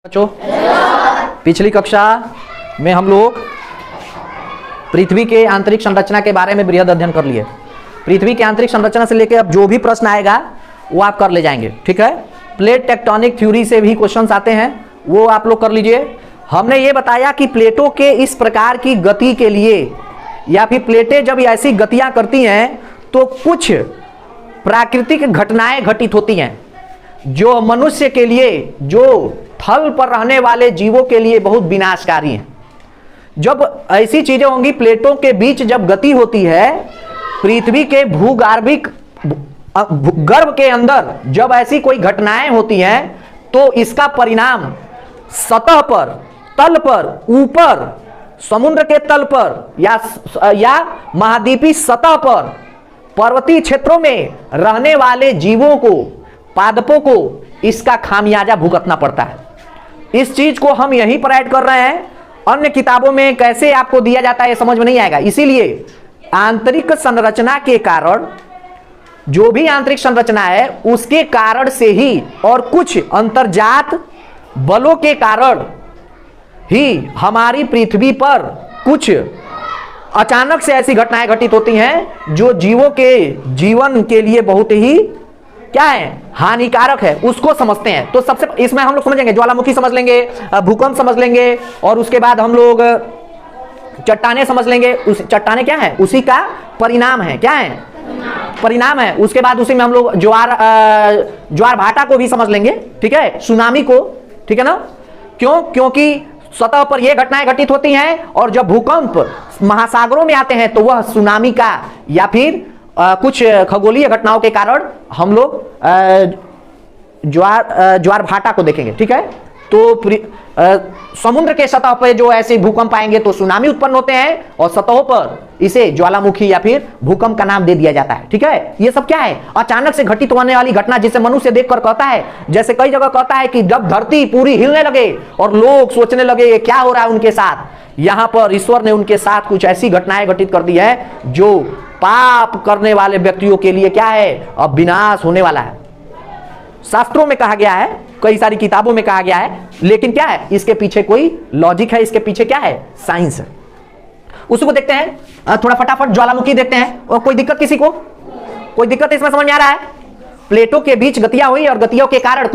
बच्चों, पिछली कक्षा में हम लोग पृथ्वी के आंतरिक संरचना के बारे में बृहद अध्ययन कर लिए। पृथ्वी के आंतरिक संरचना से लेकर अब जो भी प्रश्न आएगा वो आप कर ले जाएंगे, ठीक है। प्लेट टेक्टोनिक थ्योरी से भी क्वेश्चंस आते हैं, वो आप लोग कर लीजिए। हमने ये बताया कि प्लेटों के इस प्रकार की गति के लिए या फिर प्लेटें जब ऐसी गतियां करती हैं तो कुछ प्राकृतिक घटनाएं घटित होती हैं जो मनुष्य के लिए, जो थल पर रहने वाले जीवों के लिए बहुत विनाशकारी हैं। जब ऐसी चीजें होंगी, प्लेटों के बीच जब गति होती है, पृथ्वी के भूगर्भिक गर्भ के अंदर जब ऐसी कोई घटनाएं होती हैं तो इसका परिणाम सतह पर, तल पर, ऊपर, समुद्र के तल पर या महाद्वीपीय सतह पर, पर्वतीय क्षेत्रों में रहने वाले जीवों को, पादपों को इसका खामियाजा भुगतना पड़ता है। इस चीज को हम यहीं पर ऐड कर रहे हैं, अन्य किताबों में कैसे आपको दिया जाता है ये समझ में नहीं आएगा। इसीलिए आंतरिक संरचना के कारण, जो भी आंतरिक संरचना है उसके कारण से ही और कुछ अंतर्जात बलों के कारण ही हमारी पृथ्वी पर कुछ अचानक से ऐसी घटनाएं घटित होती हैं जो जीवों के जीवन के लिए बहुत ही क्या है, हानिकारक है, उसको समझते हैं। तो सबसे इसमें हम लोग समझेंगे, ज्वालामुखी समझ लेंगे, भूकंप समझ लेंगे, और उसके बाद हम लोग चट्टाने समझ लेंगे। उस चट्टाने क्या है, उसी का परिणाम है, क्या है, परिणाम है। उसके बाद उसी में हम लोग ज्वार भाटा को भी समझ लेंगे, ठीक है, सुनामी को, ठीक है ना। क्यों? क्योंकि सतह पर ये घटनाएं घटित होती हैं और जब भूकंप महासागरों में आते हैं तो वह सुनामी का या फिर कुछ खगोलीय घटनाओं के कारण हम लोग ज्वार भाटा को देखेंगे, ठीक है। तो समुद्र के सतह पर जो ऐसे भूकंप आएंगे तो सुनामी उत्पन्न होते हैं और सतहों पर इसे ज्वालामुखी या फिर भूकंप का नाम दे दिया जाता है, ठीक है। ये सब क्या है, अचानक से घटित होने वाली घटना, जिसे मनुष्य देखकर कहता है, जैसे कई जगह कहता है कि जब धरती पूरी हिलने लगे और लोग सोचने लगे ये क्या हो रहा है उनके साथ, यहां पर ईश्वर ने उनके साथ कुछ ऐसी घटनाएं घटित कर दी है जो पाप करने वाले व्यक्तियों के लिए क्या है, अब विनाश होने वाला है। शास्त्रों में कहा गया है, कई सारी किताबों में कहा गया है, लेकिन क्या है, इसके पीछे कोई लॉजिक है, इसके पीछे क्या है, साइंस है। उसको देखते हैं थोड़ा फटाफट, ज्वालामुखी देखते हैं। और कोई दिक्कत किसी को, कोई दिक्कत इसमें समझ में आ रहा है? प्लेटों के बीच गतियां हुई और गतियों के कारण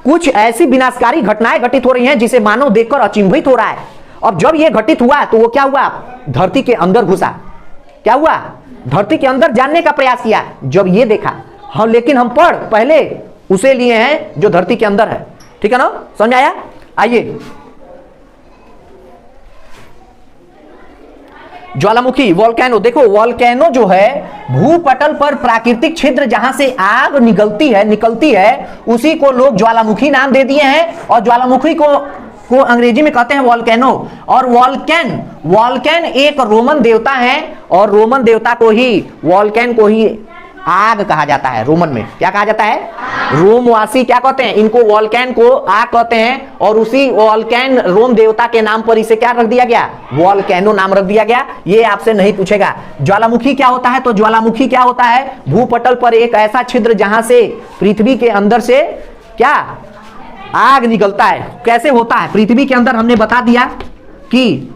कुछ ऐसी विनाशकारी घटनाएं घटित हो रही हैं जिसे मानव देखकर अचंभित हो रहा है। और जब यह घटित हुआ तो वो क्या हुआ, धरती के अंदर घुसा। क्या हुआ, धरती के अंदर जानने का प्रयास किया। जब ये देखा, हाँ, लेकिन हम पहले उसे लिए हैं जो धरती के अंदर है, ठीक है ना, समझ आया। आइए, ज्वालामुखी, वोल्केनो। देखो, वोल्केनो जो है भूपटल पर प्राकृतिक छिद्र जहां से आग निकलती है उसी को लोग ज्वालामुखी नाम दे दिए हैं। और ज्वालामुखी को अंग्रेजी में कहते हैं वोल्केनो। और वोल्केन एक रोमन देवता है और रोमन देवता को ही, वोल्केन को ही आग कहा जाता है। रोमन में क्या कहा जाता है, रोमवासी क्या कहते हैं, इनको वोल्केन को आग कहते हैं। और उसी वोल्केन रोम देवता के नाम पर इसे क्या रख दिया गया, वोल्केनो नाम रख दिया गया। ये आपसे नहीं पूछेगा। ज्वालामुखी क्या होता है, तो ज्वालामुखी क्या होता है, भूपटल पर एक ऐसा छिद्र जहां से पृथ्वी के अंदर से क्या आग निकलता है। कैसे होता है, पृथ्वी के अंदर हमने बता दिया कि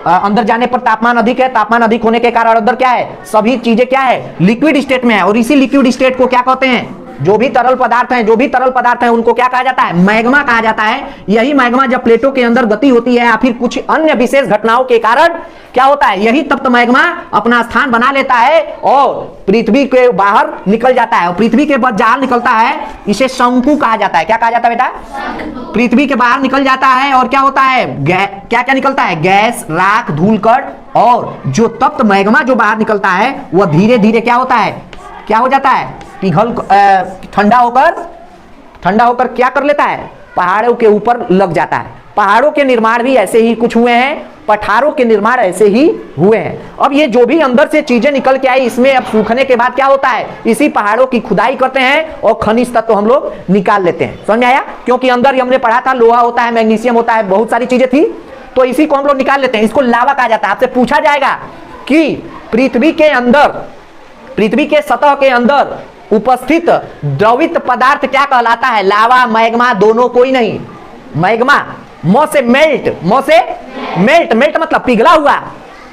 अंदर जाने पर तापमान अधिक है, तापमान अधिक होने के कारण अंदर क्या है, सभी चीजें क्या है, लिक्विड स्टेट में है। और इसी लिक्विड स्टेट को क्या कहते हैं, जो भी तरल पदार्थ हैं उनको क्या कहा जाता है, मैग्मा कहा जाता है। यही मैग्मा जब प्लेटों के अंदर गति होती है या फिर कुछ अन्य विशेष घटनाओं के कारण क्या होता है, यही तप्त मैग्मा अपना स्थान बना लेता है और पृथ्वी के बाहर निकल जाता है। और पृथ्वी के बाद जहां निकलता है इसे शंकु कहा जाता है। क्या कहा जाता है बेटा, पृथ्वी के बाहर निकल जाता है। और क्या होता है, क्या क्या निकलता है, गैस, राख, धूलकण, और जो तप्त मैग्मा जो बाहर निकलता है वह धीरे धीरे क्या होता है, क्या हो जाता है, पिघल ठंडा होकर क्या कर लेता है, पहाड़ों के ऊपर लग जाता है। पहाड़ों के निर्माण भी ऐसे ही कुछ हुए हैं, पठारों के निर्माण ऐसे ही हुए हैं। अब ये जो भी अंदर से चीजें निकल के आई, इसमें अब सूखने के बाद क्या होता है, इसी पहाड़ों की खुदाई करते हैं और खनिज तत्व हम लोग निकाल लेते हैं। समझ में आया? क्योंकि अंदर हमने पढ़ा था लोहा होता है, मैग्नीशियम होता है, बहुत सारी चीजें थी, तो इसी को हम लोग निकाल लेते हैं। इसको लावा कहा जाता है। आपसे पूछा जाएगा कि पृथ्वी के सतह के अंदर उपस्थित द्रवित पदार्थ क्या कहलाता है? लावा, मैग्मा, दोनों कोई नहीं। मैग्मा मो से मेल्ट, मो से मेल्ट, मेल्ट मतलब पिघला हुआ,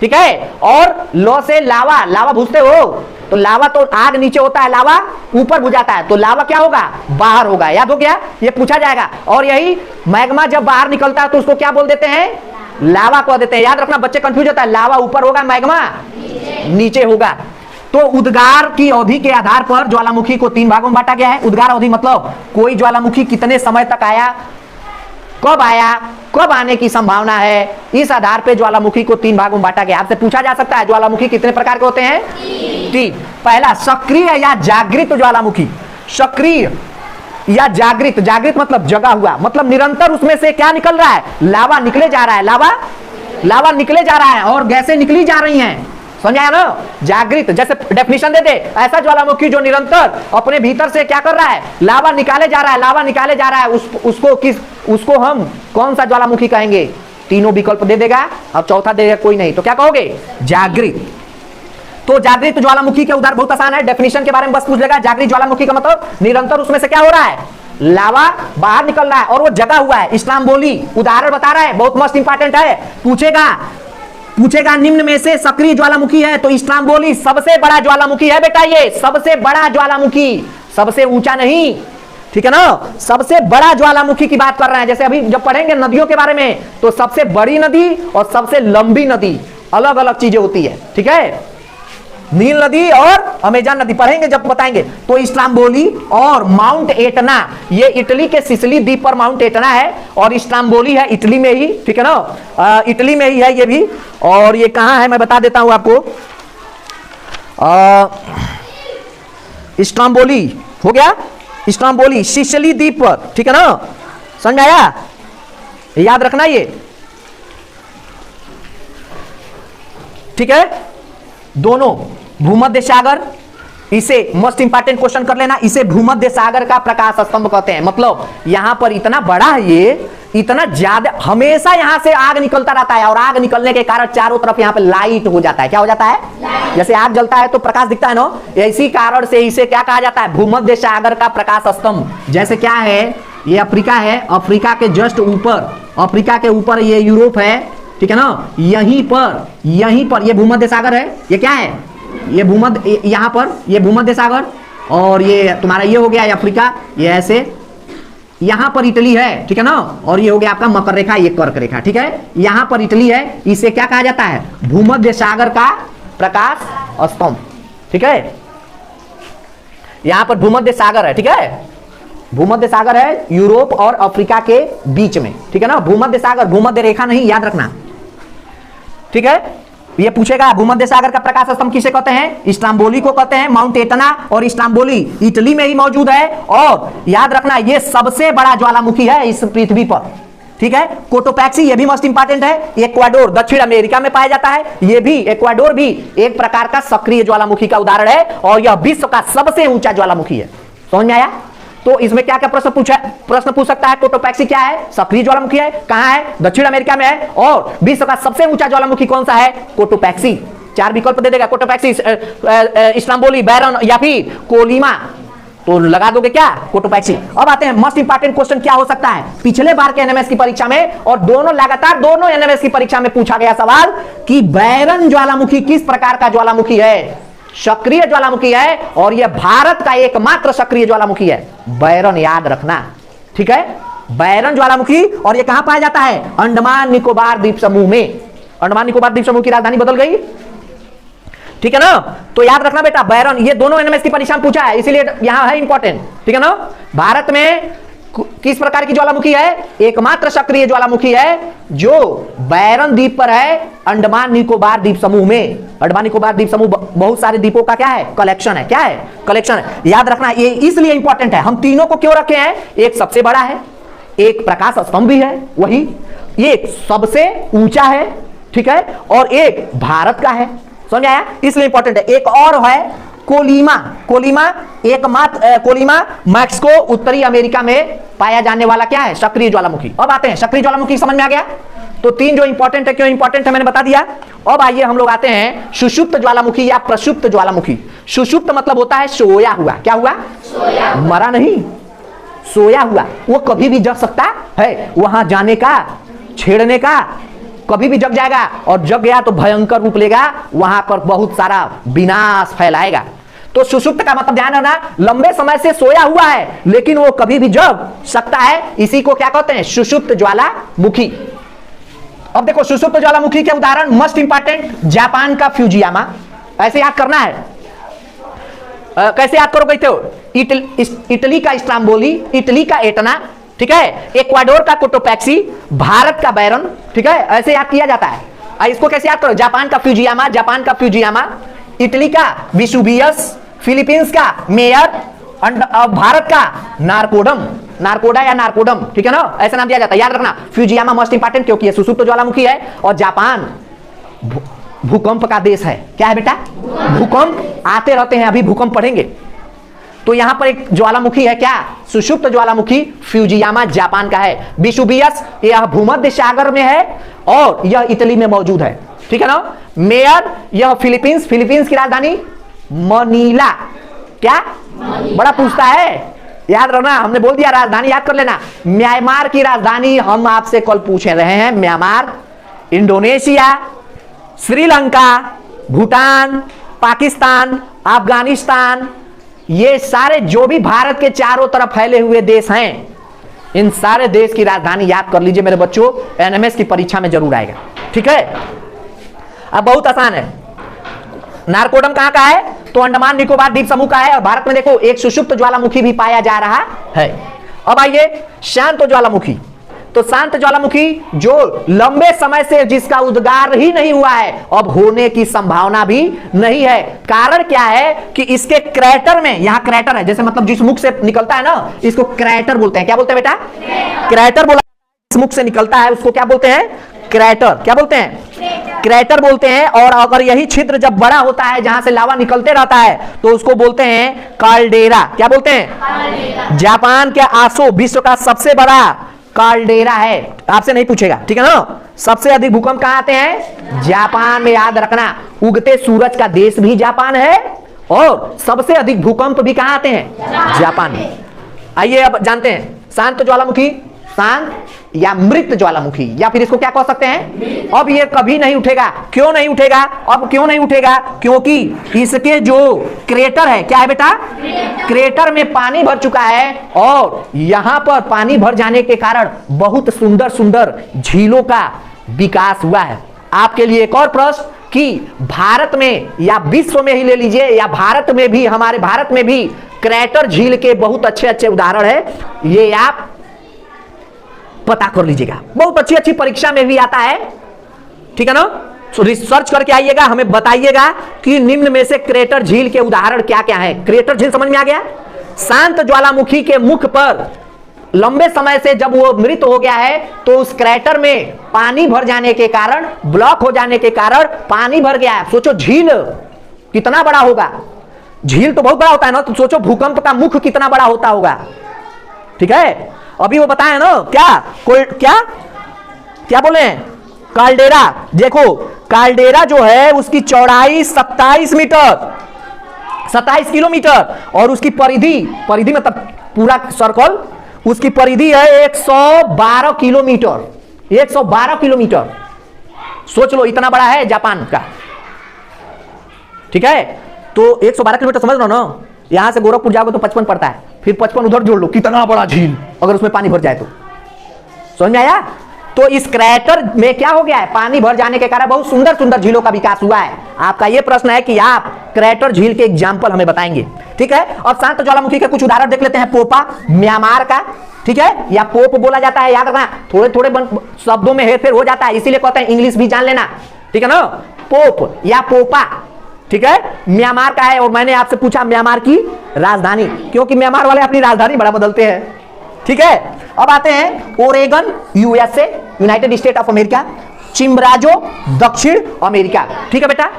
ठीक है। और लो से लावा, लावा बुझते हो तो लावा तो आग नीचे होता है, लावा ऊपर बुझाता है, तो लावा क्या होगा? बाहर होगा। याद हो गया? ये पूछा जाएगा। और यही मैग्मा जब बाहर निकलता है तो उसको क्या बोल देते हैं? लावा कह देते हैं। याद रखना, बच्चे कंफ्यूज होता है, लावा ऊपर होगा, मैग्मा नीचे होगा। तो उद्गार की अवधि के आधार पर ज्वालामुखी को 3 भागों में बांटा गया है। उद्गार अवधि मतलब कोई ज्वालामुखी कितने समय तक आया, कब आया, कब आने की संभावना है, इस आधार पे ज्वालामुखी को 3 भागों में बांटा गया। आपसे पूछा जा सकता है ज्वालामुखी कितने प्रकार के होते हैं? 3। पहला सक्रिय या जागृत ज्वालामुखी। सक्रिय या जागृत, जागृत मतलब जगा हुआ, मतलब निरंतर उसमें से क्या निकल रहा है? लावा निकले जा रहा है, लावा निकले जा रहा है और गैसें निकली जा रही हैं। समझाया ना? जागृत, जैसे डेफिनेशन दे दे, ऐसा ज्वालामुखी जो निरंतर अपने भीतर से क्या कर रहा है? लावा निकाले जा रहा है, लावा निकाले जा रहा है। उसको हम कौन सा ज्वालामुखी कहेंगे? तीनों विकल्प दे देगा, अब चौथा देगा कोई नहीं, तो क्या कहोगे? जागृत। तो जागृत ज्वालामुखी के उदाहरण बहुत आसान है, डेफिनेशन के बारे में बस पूछ लेगा। जागृत ज्वालामुखी का मतलब निरंतर उसमें से क्या हो रहा है? लावा बाहर निकल रहा है और वो जगा हुआ है। स्ट्रोम्बोली उदाहरण बता रहा है, बहुत मस्त इंपॉर्टेंट है। पूछेगा निम्न में से सक्रिय ज्वालामुखी है, तो स्ट्रोम्बोली सबसे बड़ा ज्वालामुखी है बेटा, ये सबसे बड़ा ज्वालामुखी, सबसे ऊंचा नहीं, ठीक है ना? सबसे बड़ा ज्वालामुखी की बात कर रहे हैं। जैसे अभी जब पढ़ेंगे नदियों के बारे में, तो सबसे बड़ी नदी और सबसे लंबी नदी अलग अलग चीजें होती है, ठीक है। नील नदी और अमेजन नदी पढ़ेंगे जब बताएंगे। तो स्ट्रोम्बोली और माउंट एटना, ये इटली के सिसिली द्वीप पर माउंट एटना है और स्ट्रोम्बोली है इटली में ही, ठीक है ना? इटली में ही है ये भी। और ये कहां है मैं बता देता हूं आपको। स्ट्रोम्बोली हो गया, स्ट्रोम्बोली सिसिली द्वीप पर, ठीक है ना? समझ आया? याद रखना ये, ठीक है। दोनों भूमध्य सागर, इसे मोस्ट इंपॉर्टेंट क्वेश्चन कर लेना, इसे भूमध्य सागर का प्रकाश स्तंभ कहते हैं। मतलब यहां पर इतना बड़ा है ये, इतना ज्यादा, हमेशा यहां से आग निकलता रहता है और आग निकलने के कारण चारों तरफ यहां पे लाइट हो जाता है। क्या हो जाता है? जैसे आग जलता है तो प्रकाश दिखता है ना, इसी कारण से इसे क्या कहा जाता है? भूमध्य सागर का प्रकाश स्तंभ। जैसे क्या है, ये अफ्रीका है, अफ्रीका के जस्ट ऊपर, अफ्रीका के ऊपर ये यूरोप है, ठीक है ना? यहीं पर ये भूमध्य सागर है। ये क्या है? ये भूमध्य, यहां पर ये भूमध्य सागर, और ये तुम्हारा ये हो गया अफ्रीका, ये ऐसे, यहां पर इटली है, ठीक है ना? और ये हो गया आपका मकर रेखा, ये कर्क रेखा, ठीक है। यहां पर इटली है, इसे क्या कहा जाता है? भूमध्य सागर का प्रकाश स्तंभ, ठीक है। यहां पर भूमध्य सागर है, ठीक है। भूमध्य सागर है यूरोप और अफ्रीका के बीच में, ठीक है ना? भूमध्य सागर, भूमध्य रेखा नहीं, याद रखना, ठीक है। ये पूछेगा भूमध्य सागर का प्रकाश स्तंभ किसे कहते हैं? स्ट्रोम्बोली को कहते हैं। माउंट एटना और स्ट्रोम्बोली इटली में ही मौजूद है। और याद रखना ये सबसे बड़ा ज्वालामुखी है इस पृथ्वी पर, ठीक है। कोटोपैक्सी, ये भी मोस्ट इंपॉर्टेंट है। इक्वाडोर दक्षिण अमेरिका में पाया जाता है। ये भी इक्वाडोर भी एक प्रकार का सक्रिय ज्वालामुखी का उदाहरण है और यह विश्व का सबसे ऊंचा ज्वालामुखी है। समझ में आया? तो इसमें क्या क्या प्रश्न पूछ सकता है? कोटोपैक्सी क्या है? सक्रिय ज्वालामुखी है, कहां है? दक्षिण अमेरिका में है। और विश्व का सबसे ऊंचा ज्वालामुखी कौन सा है? कोटोपैक्सी। 4 विकल्प दे देगा, कोटोपैक्सी, स्ट्रोम्बोली, बैरन या फिर कोलिमा, तो लगा दोगे क्या? कोटोपैक्सी। अब आते हैं मोस्ट इंपॉर्टेंट क्वेश्चन क्या हो सकता है पिछले बार के एनएमएस की परीक्षा में, और लगातार दोनों एनएमएस की परीक्षा में पूछा गया सवाल कि बैरन ज्वालामुखी किस प्रकार का ज्वालामुखी है? सक्रिय ज्वालामुखी है और यह भारत का एकमात्र सक्रिय ज्वालामुखी है। बैरन याद रखना, ठीक है। बैरन ज्वालामुखी, और यह कहां पाया जाता है? अंडमान निकोबार द्वीप समूह में। अंडमान निकोबार द्वीप समूह की राजधानी बदल गई, ठीक है ना? तो याद रखना बेटा, बैरन, ये दोनों एनएमएस की परीक्षा में पूछा है, इसीलिए यहां है इंपॉर्टेंट, ठीक है ना? भारत में किस प्रकार की ज्वालामुखी है? एकमात्र सक्रिय ज्वालामुखी है जो बैरन द्वीप पर है, अंडमान निकोबार द्वीप समूह में। अंडमान निकोबार द्वीप समूह बहुत सारे द्वीपों का क्या है? कलेक्शन है। क्या है? कलेक्शन है। याद रखना, ये इसलिए इंपॉर्टेंट है। हम तीनों को क्यों रखे हैं? एक सबसे बड़ा है, एक प्रकाश स्तंभ भी है, वही एक सबसे ऊंचा है, ठीक है, और एक भारत का है। समझ आया? इसलिए इंपॉर्टेंट है। एक और है कोलिमा। कोलिमा मैक्सिको उत्तरी अमेरिका में पाया जाने वाला क्या है? सक्रिय ज्वालामुखी। अब आते हैं सक्रिय ज्वालामुखी, समझ में आ गया? तो 3 जो इंपॉर्टेंट है, क्यों इंपॉर्टेंट है मैंने बता दिया। अब आइए हम लोग आते हैं सुषुप्त ज्वालामुखी या प्रसुप्त ज्वालामुखी। सुषुप्त मतलब होता है सोया हुआ। क्या हुआ? सोया। मरा नहीं, सोया हुआ। वो कभी भी जग सकता है, वहां जाने का, छेड़ने का, कभी भी जग जाएगा, और जग गया तो भयंकर रूप लेगा, वहां पर बहुत सारा विनाश फैलाएगा। तो सुषुप्त का मतलब ध्यान रखना, लंबे समय से सोया हुआ है लेकिन वो कभी भी जग सकता है, इसी को क्या कहते हैं? सुषुप्त ज्वालामुखी। अब देखो सुषुप्त ज्वालामुखी के उदाहरण मस्ट इंपॉर्टेंट, जापान का फ्यूजियामा, ऐसे याद करना है। कैसे याद करोगे? तो इटली का स्ट्राम्बोली, इटली का एटना, ठीक है, इक्वाडोर का कोटोपैक्सी, भारत का बैरन, ठीक है, ऐसे याद किया जाता है। इसको कैसे याद करो? जापान का फ्यूजियामा, जापान का फ्यूजियामा, इटली का विसुवियस, फिलीपींस का मेयर, भारत का नारकोडम, नारकोडा या नारकोडम, ठीक है ना, ऐसा नाम दिया जाता है, याद रखना। फ्यूजियामा मोस्ट इंपॉर्टेंट क्योंकि ये सुषुप्त ज्वालामुखी है, और जापान भूकंप का देश है। क्या है बेटा? भूकंप आते रहते हैं, अभी भूकंप पढ़ेंगे। तो यहां पर एक ज्वालामुखी है, क्या? सुषुप्त ज्वालामुखी, फ्यूजियामा जापान का है। विसुवियस यह भूमध्य सागर में है और यह इटली में मौजूद है, ठीक है ना। मेयर यह फिलीपींस, फिलीपींस की राजधानी मनीला। क्या? बड़ा पूछता है, याद रखना, हमने बोल दिया राजधानी याद कर लेना। म्यांमार की राजधानी हम आपसे कल पूछ रहे हैं, म्यांमार। इंडोनेशिया, श्रीलंका, भूटान, पाकिस्तान, अफगानिस्तान, ये सारे जो भी भारत के चारों तरफ फैले हुए देश हैं, इन सारे देश की राजधानी याद कर लीजिए मेरे बच्चों, एनएमएस की परीक्षा में जरूर आएगा, ठीक है। अब बहुत आसान है। नारकोडम कहां का है? तो अंडमान निकोबार द्वीप समूह का है, और भारत में देखो एक सुषुप्त ज्वालामुखी भी पाया जा रहा है। अब आइए शांत ज्वालामुखी। तो शांत ज्वालामुखी जो लंबे समय से जिसका उद्गार ही नहीं हुआ है, अब होने की संभावना भी नहीं है। कारण क्या है कि इसके क्रैटर में, यहां क्रैटर है, जैसे मतलब जिस मुख से निकलता है ना, इसको क्रैटर बोलते हैं। क्या बोलते हैं बेटा? क्रैटर बोला, जिस मुख से निकलता है उसको क्या बोलते हैं? क्रैटर। क्या बोलते हैं? क्रैटर बोलते हैं। और अगर यही छिद्र जब बड़ा होता है, जहां से लावा निकलते रहता है, तो उसको बोलते हैं काल्डेरा। क्या बोलते हैं? जापान के आसो विश्व का सबसे बड़ा काल्डेरा है, आपसे नहीं पूछेगा, ठीक है ना। सबसे अधिक भूकंप कहां आते हैं? जापान में, याद रखना। उगते सूरज का देश भी जापान है, और सबसे अधिक भूकंप भी कहां आते हैं? जापान में। आइए अब जानते हैं शांत ज्वालामुखी, शांत या मृत ज्वालामुखी, या फिर इसको क्या कह सकते हैं? अब ये कभी नहीं उठेगा। क्यों नहीं उठेगा? अब क्यों नहीं उठेगा? क्योंकि इसके जो क्रेटर है, क्या है बेटा? क्रेटर में पानी भर चुका है, और यहां पर पानी भर जाने के कारण बहुत सुंदर सुंदर झीलों का विकास हुआ है। आपके लिए एक और प्रश्न कि भारत में या विश्व में ही ले लीजिए, या भारत में भी, हमारे भारत में भी क्रेटर झील के बहुत अच्छे अच्छे उदाहरण है, ये आप पता कर लीजिएगा। बहुत अच्छी अच्छी परीक्षा में भी आता है, ठीक है ना। रिसर्च करके आइएगा, हमें बताइएगा कि निम्न में से क्रेटर झील के उदाहरण क्या क्या है। क्रेटर झील समझ में आ गया? शांत ज्वालामुखी के मुख पर लंबे समय से जब वो मृत हो गया है, तो उस क्रेटर में पानी भर जाने के कारण, ब्लॉक हो जाने के कारण पानी भर गया है। सोचो झील कितना बड़ा होगा, झील तो बहुत बड़ा होता है ना, तो सोचो भूकंप का मुख कितना बड़ा होता होगा, ठीक है। अभी वो बताया ना, क्या बोले? काल्डेरा। देखो काल्डेरा जो है उसकी चौड़ाई 27 मीटर, 27 किलोमीटर, और उसकी परिधि मतलब पूरा सर्कल, उसकी परिधि है 112 किलोमीटर। 112 किलोमीटर, सोच लो इतना बड़ा है जापान का, ठीक है। तो 112 किलोमीटर समझ लो ना, यहां से गोरखपुर जाओगे तो 55 पड़ता है, फिर 55 उधर जोड़ लो, कितना बड़ा झील अगर उसमें पानी भर जाए तो। समझ में आया? तो इस क्रैटर में क्या हो गया है? पानी भर जाने के कारण बहुत सुंदर सुंदर झीलों का विकास हुआ है। आपका यह प्रश्न है कि आप क्रैटर झील के एग्जाम्पल हमें बताएंगे, ठीक है। अब शांत ज्वालामुखी के कुछ उदाहरण देख लेते हैं। पोपा म्यांमार का, ठीक है, या पोप बोला जाता है, याद रखना। थोड़े थोड़े शब्दों में हेरफेर हो जाता है, इसीलिए कहते हैं इंग्लिश भी जान लेना, ठीक है ना। पोप या पोपा, ठीक है, म्यांमार का है। और मैंने आपसे पूछा म्यांमार की राजधानी, क्योंकि म्यांमार वाले अपनी राजधानी बड़ा बदलते हैं, ठीक है। अब आते हैं Oregon, USA, United state of America. चिम्बराजो, दक्षिण अमेरिका, ठीक है बेटा।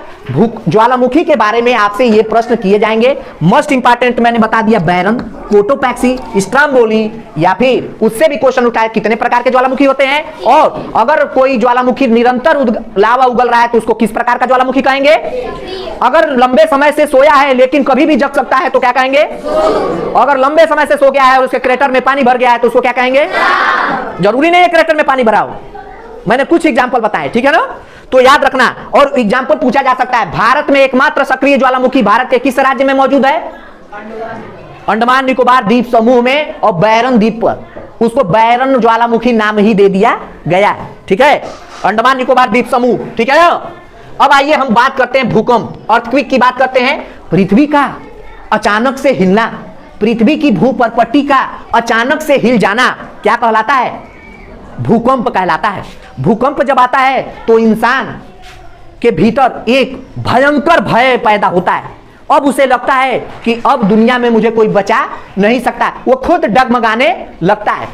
ज्वालामुखी के बारे में आपसे ये प्रश्न किए जाएंगे। मोस्ट इंपॉर्टेंट मैंने बता दिया बैरन, कोटोपैक्सी, स्ट्रोम्बोली, या फिर उससे भी क्वेश्चन उठाए कितने प्रकार के ज्वालामुखी होते हैं, और अगर कोई ज्वालामुखी निरंतर लावा उगल रहा है तो उसको किस प्रकार का ज्वालामुखी कहेंगे। अगर लंबे समय से सोया है लेकिन कभी भी जग सकता है तो क्या कहेंगे। अगर लंबे समय से सो गया है और उसके क्रेटर में पानी भर गया है तो उसको क्या कहेंगे। जरूरी नहीं है क्रेटर में पानी भरा हो, मैंने कुछ एग्जाम्पल बताए, ठीक है ना। तो याद रखना, और एग्जाम्पल पूछा जा सकता है, भारत में एकमात्र सक्रिय ज्वालामुखी भारत के किस राज्य में मौजूद है। अंडमान निकोबार द्वीप समूह में, और बैरन द्वीप पर, उसको बैरन ज्वालामुखी नाम ही दे दिया गया है, ठीक है, अंडमान निकोबार द्वीप समूह, ठीक है ना। अब आइए हम बात करते हैं भूकंप, अर्थक्वेक की बात करते हैं। पृथ्वी का अचानक से हिलना, पृथ्वी की भूपर्पट्टी का अचानक से हिल जाना क्या कहलाता है, भूकंप कहलाता है। भूकंप जब आता है तो इंसान के भीतर एक भयंकर भय पैदा होता है, अब उसे लगता है कि अब दुनिया में मुझे कोई बचा नहीं सकता, वो खुद डगमगाने लगता है,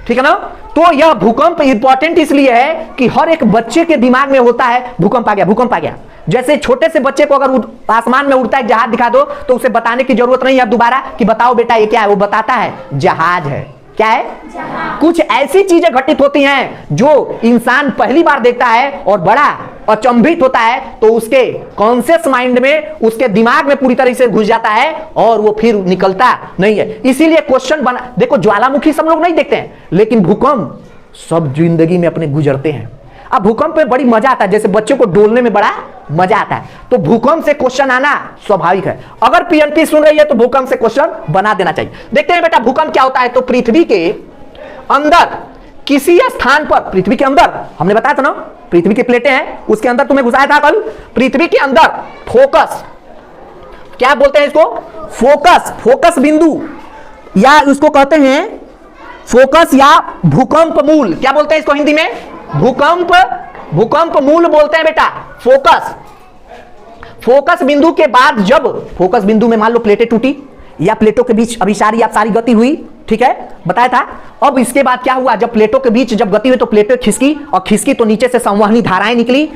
ठीक है ना। तो यह भूकंप इंपॉर्टेंट इसलिए है कि हर एक बच्चे के दिमाग में होता है भूकंप आ गया, भूकंप आ गया। जैसे छोटे से बच्चे को अगर आसमान में उड़ता है जहाज दिखा दो तो उसे बताने की जरूरत नहीं है दोबारा कि बताओ बेटा ये क्या है, वो बताता है जहाज है। क्या है, कुछ ऐसी चीजें घटित होती हैं जो इंसान पहली बार देखता है और बड़ा अचंभित होता है, तो उसके कॉन्शियस माइंड में, उसके दिमाग में पूरी तरह से घुस जाता है और वो फिर निकलता नहीं है। इसीलिए क्वेश्चन बना, देखो ज्वालामुखी सब लोग नहीं देखते हैं लेकिन भूकंप सब जिंदगी में अपने गुजरते हैं। अब भूकंप में बड़ी मजा आता है, जैसे बच्चों को डोलने में बड़ा मजा आता है, तो भूकंप से क्वेश्चन आना स्वाभाविक है। अगर पीएनपी सुन रही है तो भूकंप से क्वेश्चन बना देना चाहिए। देखते हैं बेटा भूकंप क्या होता है। तो पृथ्वी के अंदर किसी स्थान पर, पृथ्वी के अंदर हमने बताया था ना, पृथ्वी की प्लेटें हैं, उसके अंदर तुम्हें घुसाया था कल, पृथ्वी के अंदर फोकस, क्या बोलते हैं इसको, फोकस, फोकस बिंदु, या उसको कहते हैं फोकस या भूकंप मूल। क्या बोलते हैं इसको हिंदी में, भूकंप, भूकंप मूल बोलते हैं बेटा, फोकस। फोकस बिंदु के बाद जब फोकस बिंदु में मान लो प्लेटें टूटी या प्लेटों के बीच अभिसारी या सारी गति हुई, ठीक है, बताया था। अब इसके बाद क्या हुआ, जब प्लेटों के बीच जब गति हुई तो प्लेटें खिसकी, और खिसकी तो नीचे से संवहनी धाराएं निकली,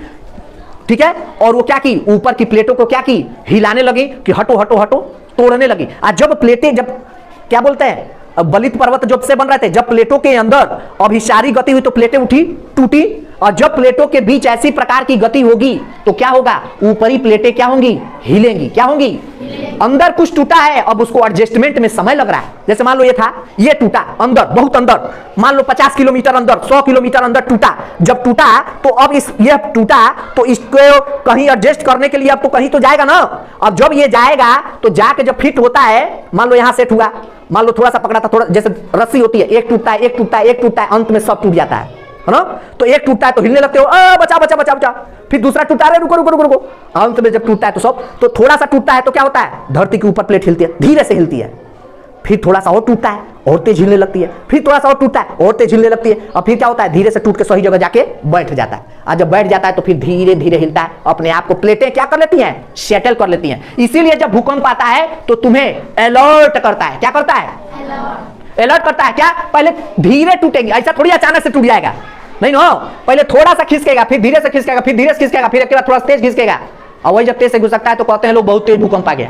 ठीक है, और वो क्या की, ऊपर की प्लेटों को क्या की, हिलाने लगी कि हटो हटो हटो, तोड़ने लगी। आज जब प्लेटें, जब क्या बोलते हैं, बलित पर्वत जब से बन रहे थे, जब प्लेटों के अंदर अभिसारी गति हुई तो प्लेटें उठी, टूटी, और जब प्लेटों के बीच ऐसी प्रकार की गति होगी तो क्या होगा, ऊपरी प्लेटें क्या होंगी, हिलेंगी। क्या होंगी, अंदर कुछ टूटा है, अब उसको एडजस्टमेंट में समय लग रहा है। जैसे मान लो ये था, ये टूटा अंदर, बहुत अंदर, मान लो 50 किलोमीटर अंदर, 100 किलोमीटर अंदर टूटा। जब टूटा तो अब ये टूटा तो इसको कहीं एडजस्ट करने के लिए अब तो कहीं तो जाएगा ना। अब जब ये जाएगा तो जाके जब फिट होता है, मान लो यहां सेट हुआ, मान लो थोड़ा सा पकड़ा था, थोड़ा जैसे रस्सी होती है, एक टूटता है, एक टूटता है, एक टूटता है, अंत में सब टूट जाता है ना। तो एक टूटता है तो हिलने लगते हो, बचा बचा बचा बचा, फिर दूसरा टूटा है, रुको रुको रुको रुको, अंत में जब टूटता है तो सब, तो थोड़ा सा टूटता है तो क्या होता है, धरती के ऊपर प्लेट हिलती है, धीरे से हिलती है, फिर थोड़ा सा और टूटता है और तेज हिलने लगती है, फिर थोड़ा सा और टूटता है और तेज हिलने लगती है, और फिर क्या होता है, धीरे से टूट के सही जगह जाके बैठ जाता है। और जब बैठ जाता है तो फिर धीरे धीरे हिलता है, अपने आप को प्लेटें क्या कर लेती हैं, सेटल कर लेती हैं। इसीलिए जब भूकंप आता है तो तुम्हें अलर्ट करता है। क्या करता है, अलर्ट करता है। क्या, पहले धीरे टूटेगी, ऐसा थोड़ी अचानक से टूट जाएगा, नहीं ना, पहले थोड़ा सा खिसकेगा, फिर धीरे से खिसकेगा, फिर धीरे से खिसकेगा, फिर एक बार थोड़ा तेज खिसकेगा, और वही जब तेज से घुसकता है तो कहते हैं लोग बहुत तेज भूकंप आ गया।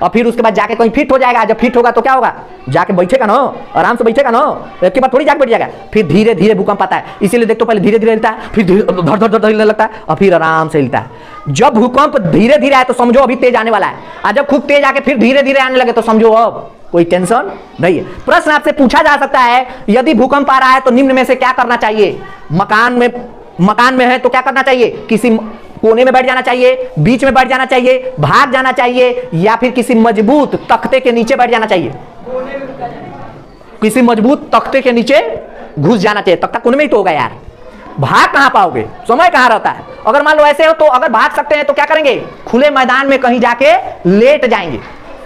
और फिर उसके बाद जाके कहीं फिट हो जाएगा, जब फिट होगा तो क्या होगा, जाके बैठेगा ना, आराम से बैठेगा ना, एक बार थोड़ी जाके बैठ जाएगा, फिर धीरे धीरे भूकंप आता है। इसीलिए देखो पहले धीरे धीरे हिलता है, फिर धड़ धड़ धड़ हिलने लगता है, और फिर आराम से हिलता है। जब भूकंप धीरे धीरे आए तो समझो अभी तेज आने वाला है, और जब खूब तेज आके फिर धीरे धीरे आने लगे तो समझो अब कोई टेंशन नहीं है। प्रश्न आपसे पूछा जा सकता है, यदि भूकंप आ रहा है तो निम्न में से क्या करना चाहिए। मकान में है तो क्या करना चाहिए, किसी कोने में बैठ जाना चाहिए, बीच में बैठ जाना चाहिए, भाग जाना चाहिए, या फिर किसी मजबूत तख्ते के नीचे बैठ जाना चाहिए। किसी मजबूत तख्ते के नीचे घुस जाना चाहिए, तख्ता कोने में ही तो होगा यार, भाग कहां पाओगे, समय कहां रहता है। अगर मान लो ऐसे हो तो अगर भाग सकते हैं तो क्या करेंगे, खुले मैदान में कहीं जाके लेट जाएंगे,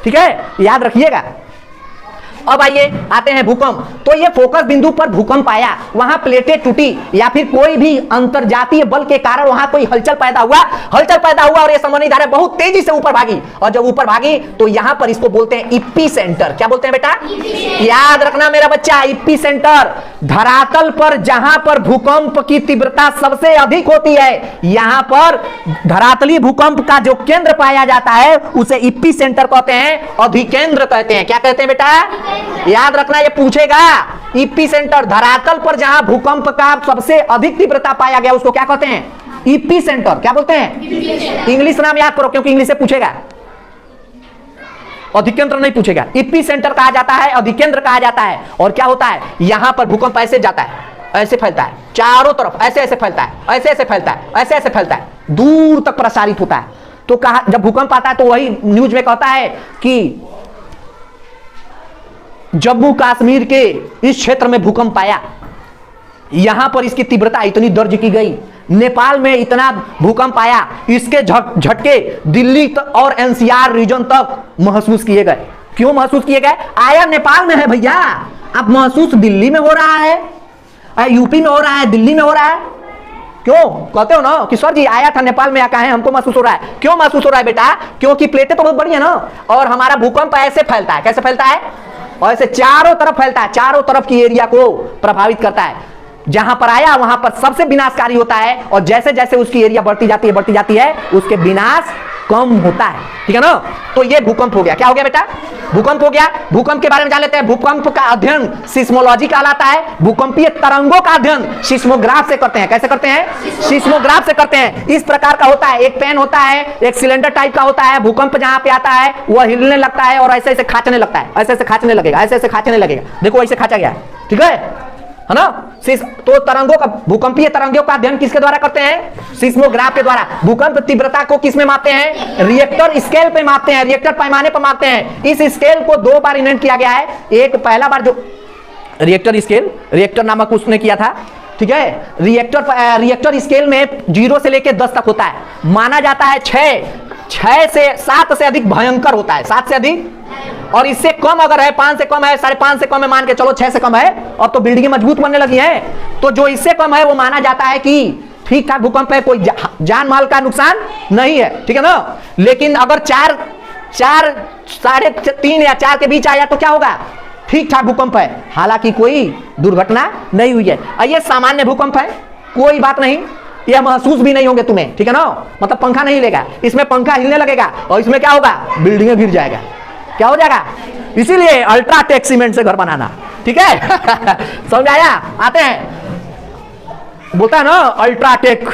ठीक है, याद रखिएगा। अब आइए आते हैं भूकंप। तो ये फोकस बिंदु पर भूकंप आया, वहां प्लेटें टूटी या फिर कोई भी अंतरजातीय बल के कारण वहां कोई हलचल पैदा हुआ और ये समन्वयी धारा बहुत तेजी से ऊपर भागी, और जब ऊपर भागी तो यहां पर इसको बोलते हैं इपी सेंटर। क्या बोलते हैं बेटा? याद रखना मेरा बच्चा, इपी सेंटर। धरातल पर जहां पर भूकंप की तीव्रता सबसे अधिक होती है, यहां पर धरातलीय भूकंप का जो केंद्र पाया जाता है उसे इपी सेंटर कहते हैं, अधिकेंद्र कहते हैं। क्या कहते हैं बेटा? याद रखना, ये पूछेगा। इपी सेंटर, धरातल पर जहां भूकंप का सबसे अधिक तीव्रता पाया गया उसको क्या कहते हैं? EP centre. क्या बोलते हैं? इंग्लिश नाम याद करो क्योंकि इंग्लिश से पूछेगा, अधिकेंद्र नहीं पूछेगा। इपी सेंटर कहा जाता है, अधिकेंद्र कहा जाता है। और क्या होता है, यहां पर भूकंप ऐसे जाता है, ऐसे फैलता है चारों तरफ, ऐसे ऐसे फैलता है, ऐसे ऐसे फैलता है, ऐसे ऐसे फैलता है, दूर तक प्रसारित होता है। तो कहा जब भूकंप आता है तो वही न्यूज में कहता है कि जम्मू कश्मीर के इस क्षेत्र में भूकंप आया, यहां पर इसकी तीव्रता इतनी दर्ज की गई, नेपाल में इतना भूकंप आया, इसके झटके दिल्ली और एनसीआर रीजन तक महसूस किए गए। क्यों महसूस किए गए? आया नेपाल में है भैया, अब महसूस दिल्ली में हो रहा है, यूपी में हो रहा है, दिल्ली में हो रहा है। क्यों कहते हो ना कि सर जी आया था नेपाल में, आका है, हमको महसूस हो रहा है। क्यों महसूस हो रहा है बेटा? क्योंकि प्लेटें तो बहुत बड़ी है ना, और हमारा भूकंप ऐसे फैलता है। कैसे फैलता है? और ऐसे चारों तरफ फैलता है, चारों तरफ की एरिया को प्रभावित करता है। जहां पर आया वहां पर सबसे विनाशकारी होता है, और जैसे जैसे उसकी एरिया बढ़ती जाती है उसके विनाश कम होता है। ठीक है ना? तो ये भूकंप हो गया। क्या हो गया बेटा? भूकंप हो गया। भूकंप के बारे में जान लेते हैं। भूकंप का अध्ययन सिस्मोलॉजी कहलाता है। भूकंपीय तरंगों का अध्ययन सिस्मोग्राफ से करते हैं। कैसे करते हैं? सिस्मोग्राफ से करते हैं। इस प्रकार का होता है, एक पेन होता है, एक सिलेंडर टाइप का होता है। भूकंप जहां पे आता है वह हिलने लगता है और ऐसे ऐसे खांचने लगता है, ऐसे ऐसे खांचने लगेगा, ऐसे ऐसे खांचने लगेगा। देखो ऐसे खांचा गया है, ठीक है ना? तो तरंगों का, भूकंपीय तरंगों का अध्ययन किसके द्वारा करते हैं? सिस्मोग्राफ के द्वारा। भूकंप तीव्रता को किस में मापते हैं? रिएक्टर स्केल पे मापते हैं, रिएक्टर पैमाने पर मापते हैं। इस स्केल को दो बार इन्वेंट किया गया है। एक पहला बार जो रिएक्टर स्केल, रिएक्टर नामक उसने किया था, ठीक है। रिएक्टर स्केल में 0 से लेकर 10 तक होता है। माना जाता है 6 से 7 से अधिक भयंकर होता है, 7 से अधिक, और इससे कम अगर है, 5 से कम है, 5.5 से कम है, मान के चलो 6 से कम है, अब तो बिल्डिंगें मजबूत बनने लगी हैं, तो जो इससे कम है वो माना जाता है कि ठीक ठाक भूकंप है, कोई जान माल का नुकसान नहीं है, ठीक है ना। लेकिन अगर 4, 3.5 या 4 के बीच आया तो क्या होगा? ठीक ठाक भूकंप है, हालांकि कोई दुर्घटना नहीं हुई है। ये सामान्य भूकंप है, कोई बात नहीं, यह महसूस भी नहीं होंगे तुम्हें, ठीक है ना। मतलब पंखा नहीं हिलेगा, इसमें पंखा हिलने लगेगा और इसमें क्या होगा? बिल्डिंगें गिर जाएगा, क्या हो जाएगा? इसीलिए अल्ट्राटेक सीमेंट से घर बनाना, ठीक है। समझ आया? आते हैं, बोलता है ना अल्ट्राटेक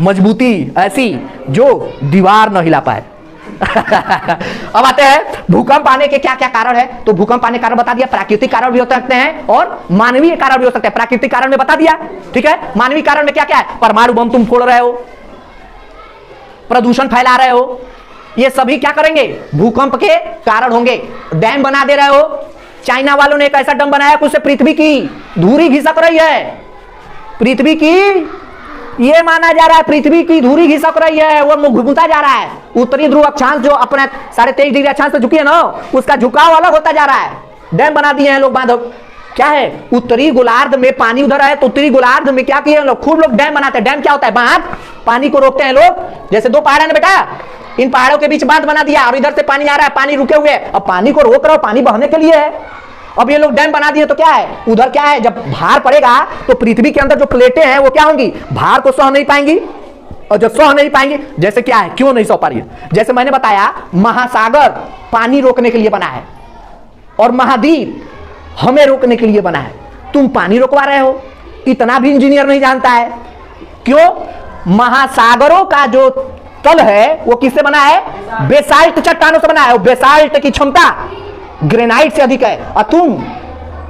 मजबूती ऐसी जो दीवार न हिला पाए। अब आते हैं भूकंप आने के क्या क्या कारण है। तो भूकंप आने के कारण बता दिया, प्राकृतिक कारण भी हो सकते हैं और मानवीय कारण भी हो सकते हैं। प्राकृतिक कारण में बता दिया, ठीक है। मानवीय कारण में क्या क्या है? परमाणु बम तुम फोड़ रहे हो, प्रदूषण फैला रहे हो, ये सभी क्या करेंगे? भूकंप के कारण होंगे। डैम बना दे रहे हो, चाइना वालों ने एक ऐसा डैम बनाया कि उससे पृथ्वी की धुरी घिसक रही है, पृथ्वी की, ये माना जा रहा है पृथ्वी की धुरी घिसक रही है, वो घूमता जा रहा है। उत्तरी ध्रुव अक्षांश जो अपने 23.5 डिग्री अक्षांश से झुकी है ना, उसका झुकाव अलग होता जा रहा है। डैम बना दिए हैं लोग, बांधो, क्या है? उत्तरी गोलार्ध में पानी उधर है तो उत्तरी गोलार्ध में क्या किए लोग? खूब लोग डैम बनाते हैं। डैम क्या होता है? बांध, पानी को रोकते हैं लोग। जैसे 2 पहाड़ है ना बेटा, इन पहाड़ों के बीच बांध बना दिया और इधर से पानी आ रहा है, पानी रुके हुए, अब पानी को रोक रहा हो, पानी बहने के लिए है। अब ये लोग डैम बना दिए तो क्या है? उधर क्या है? जब भार पड़ेगा तो पृथ्वी के अंदर जो प्लेटें हैं वो क्या होंगी? भार को सह नहीं पाएंगी, और जब सह नहीं पाएंगे, जैसे क्या है, क्यों नहीं सह पा रही है? जैसे मैंने बताया, महासागर पानी रोकने के लिए बना है और महाद्वीप हमें रोकने के लिए बना है। तुम पानी रोकवा रहे हो, इतना भी इंजीनियर नहीं जानता है। क्यों? महासागरों का जो तल है वो किससे बना है? बेसाल्ट चट्टानों से बना है। बेसाल्ट की क्षमता ग्रेनाइट से अधिक है, और तुम